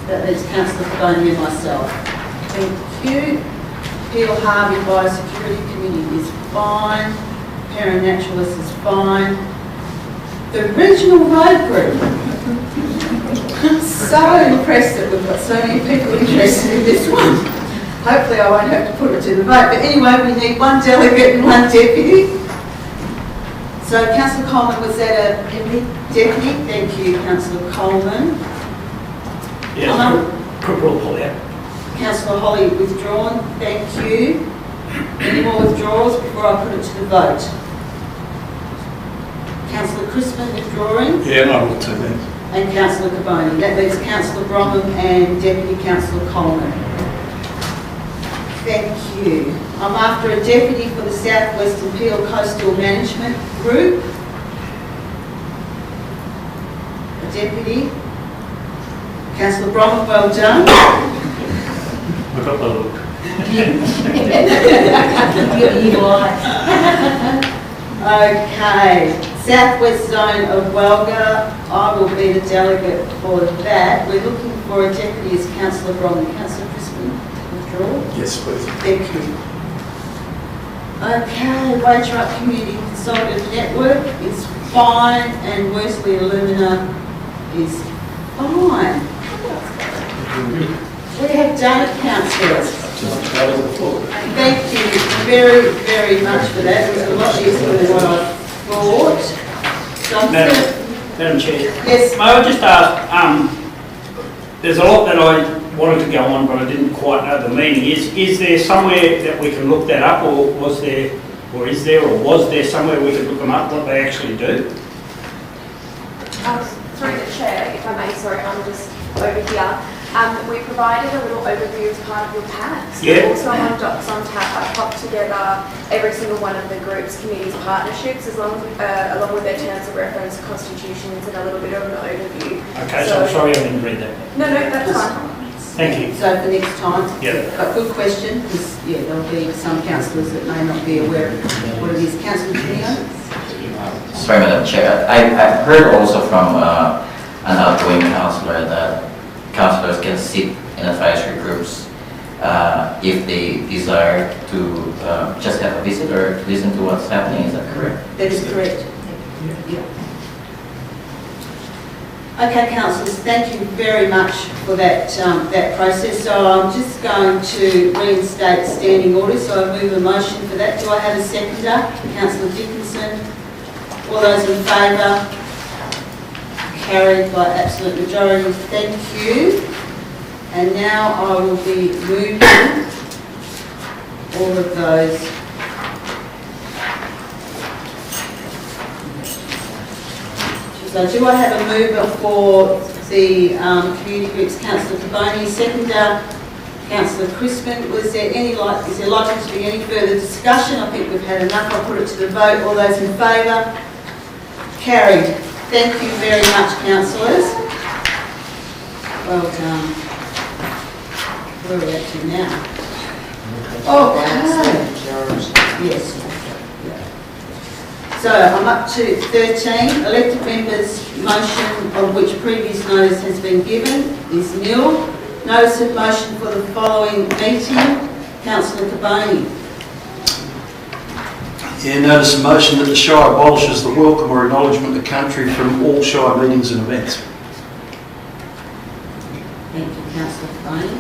That leaves Councillor Caboni and myself. Thank you. Peel Harvey Biosecurity Committee is fine. Parent Naturalist is fine. The Regional Road Group. So impressed that we've got so many people interested in this one. Hopefully I won't have to put it to the vote. But anyway, we need one delegate and one deputy. So Councillor Coleman, was that a deputy? Thank you, Councillor Coleman. Yes, Cripple pull out. Councillor Holly withdrawn, thank you. Any more withdrawals before I put it to the vote? Councillor Crispin withdrawing. Yeah, I will too then. And Councillor Caboni. That leaves Councillor Bromham and Deputy Councillor Coleman. Thank you. I'm after a deputy for the South Western Peel Coastal Management Group. A deputy. Councillor Bromham, well done. We've got the look. Okay, Southwest Zone of Welga, I will be the delegate for that. We're looking for a deputy as Councillor Bromley. Councillor Crispin, withdraw? Yes, please. Thank you. Okay, Wage Right Community Consultative Network is fine and Worsley Alumina is fine. We have done it, councillors. Thank you very, very much for that. It was a lot easier than what I thought. Madam Chair. Yes. May I just ask, there's a lot that I wanted to go on, but I didn't quite know the meaning. Is there somewhere that we can look that up, or was there somewhere we could look them up, what they actually do? Through the chair, if I may, sorry, I'm just over here. We provided a little overview as part of your packs. Yeah. Also on Docs on Tap, I popped together every single one of the groups, committees, partnerships, along with their terms of reference, constitutions, and a little bit of an overview. Okay, so I'm sorry I didn't read that. No, that's fine. Thank you. So for next time, Yep. but good question, because there'll be some councillors that may not be aware of what it is. Councillor Tenio? Sorry, Madam Chair. I've heard also from an outgoing councillor that councillors can sit in advisory groups if they desire to just have a visit or listen to what's happening. Is that correct? That is correct. Yeah. Okay, councillors, thank you very much for that that process. So I'm just going to reinstate standing orders. So I move a motion for that. Do I have a seconder? Councillor Dickinson. All those in favour? Carried by absolute majority. Thank you. And now I will be moving all of those. So do I have a mover for the community groups? Councillor Caboni, seconder, Councillor Crispin. Is there likely to be any further discussion? I think we've had enough. I'll put it to the vote. All those in favour? Carried. Thank you very much, councillors. Well done. Where are we at to now? Okay. Yes. So I'm up to 13. Elected members' motion of which previous notice has been given is nil. Notice of motion for the following meeting. Councillor Caboni. Yeah, notice a motion that the Shire abolishes the welcome or acknowledgement of country from all Shire meetings and events. Thank you, Councillor Caboni.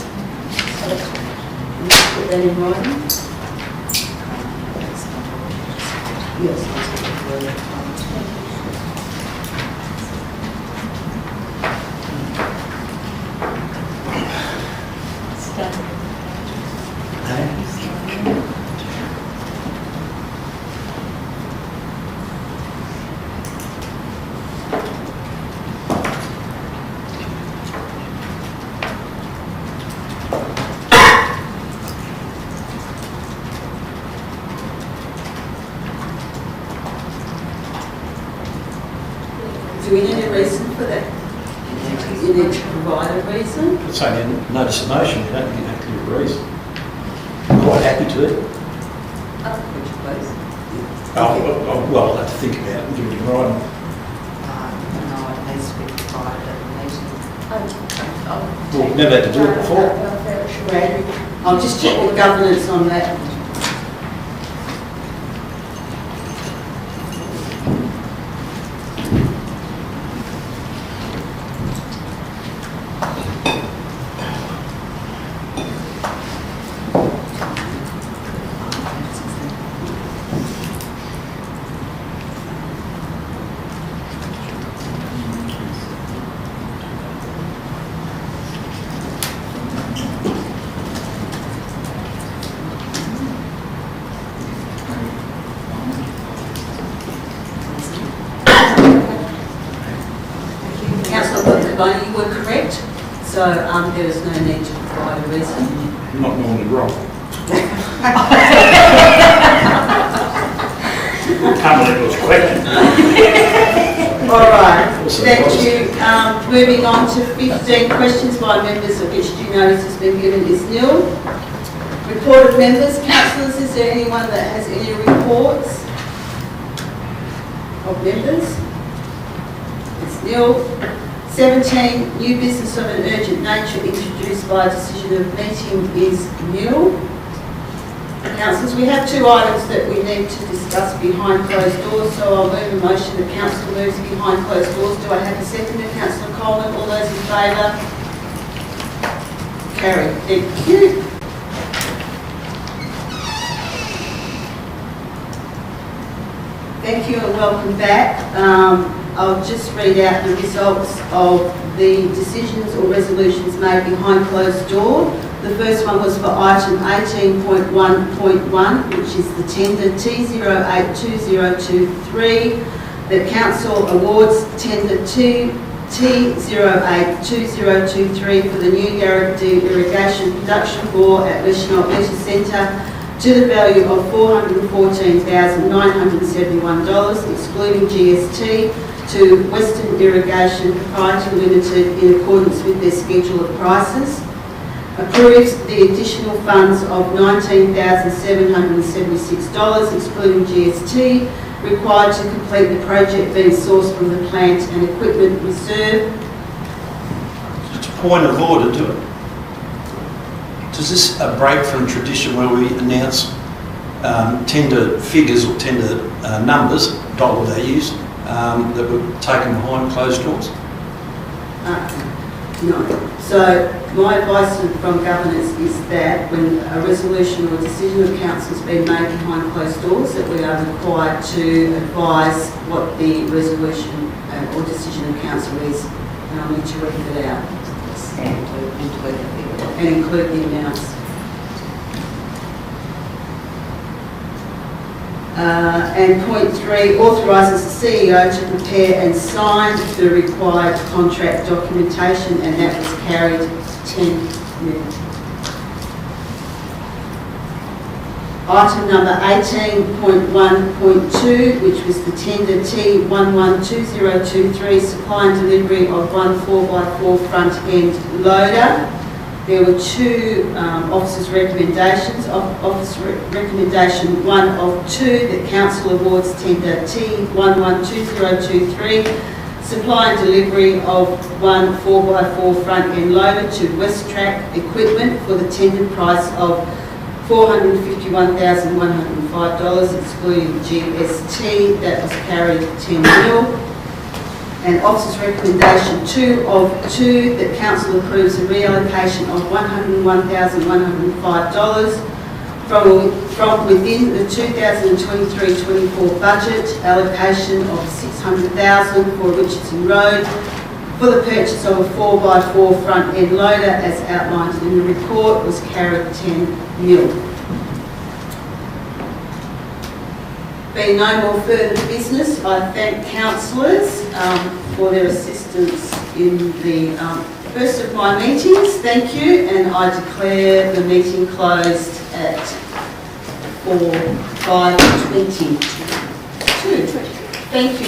Put that in writing. Yes. Do we need a reason for that? You need to provide a reason? It's only a notice of motion, you don't have to give a reason. I'm quite happy to. Would you please? Well, I'll have to think about it and give it in writing. No, it needs to be provided at the meeting. Well, we've never had to do it before. Brad? I'll just check with governance on that. You were correct, so there is no need to provide a reason. Not normally wrong. Can't believe it was correct. All right, thank you. Moving on to 15 questions by members of which due notice has been given is nil. Report of members. Councillors, is there anyone that has any reports of members? It's nil. 17, new business of an urgent nature introduced by a decision of meeting is nil. Councillors, we have 2 items that we need to discuss behind closed doors, so I'll move a motion that Council moves behind closed doors. Do I have a second? Councillor Coleman, all those in favour? Carried. Thank you. Thank you and welcome back. I'll just read out the results of the decisions or resolutions made behind closed door. The first one was for item 18.1.1, which is the tender T082023. The council awards tender T082023 for the new Yarrabee irrigation production bore at Leisure Leisure Centre to the value of $414,971, excluding GST, to Western Irrigation Proprietary Limited in accordance with their schedule of prices. Approves the additional funds of $19,776, excluding GST, required to complete the project being sourced from the plant and equipment reserve. Just a point of order to it. Does this a break from tradition where we announce tender figures or tender numbers, dollar values, that were taken behind closed doors? No. So my advice from governance is that when a resolution or decision of council has been made behind closed doors, that we are required to advise what the resolution or decision of council is, and I'll need to read it out and include the amounts. And point 3, authorises the CEO to prepare and sign the required contract documentation, and that was carried 10 million. Item number 18.1.2, which was the tender T112023, supply and delivery of one 4x4 front end loader. There were 2 officers' recommendations. Officer recommendation 1 of 2, that council awards tender T112023, supply and delivery of one 4x4 front end loader to Westtrack Equipment for the tendered price of $451,105, excluding GST. That was carried 10 mil. And officer's recommendation 2 of 2, that council approves a reallocation of $101,105 from within the 2023-24 budget, allocation of $600,000 for Richardson Road for the purchase of a 4x4 front end loader as outlined in the report, was carried 10 mil. Being no more further business, I thank councillors for their assistance in the first of my meetings. Thank you, and I declare the meeting closed at 5:22. Thank you.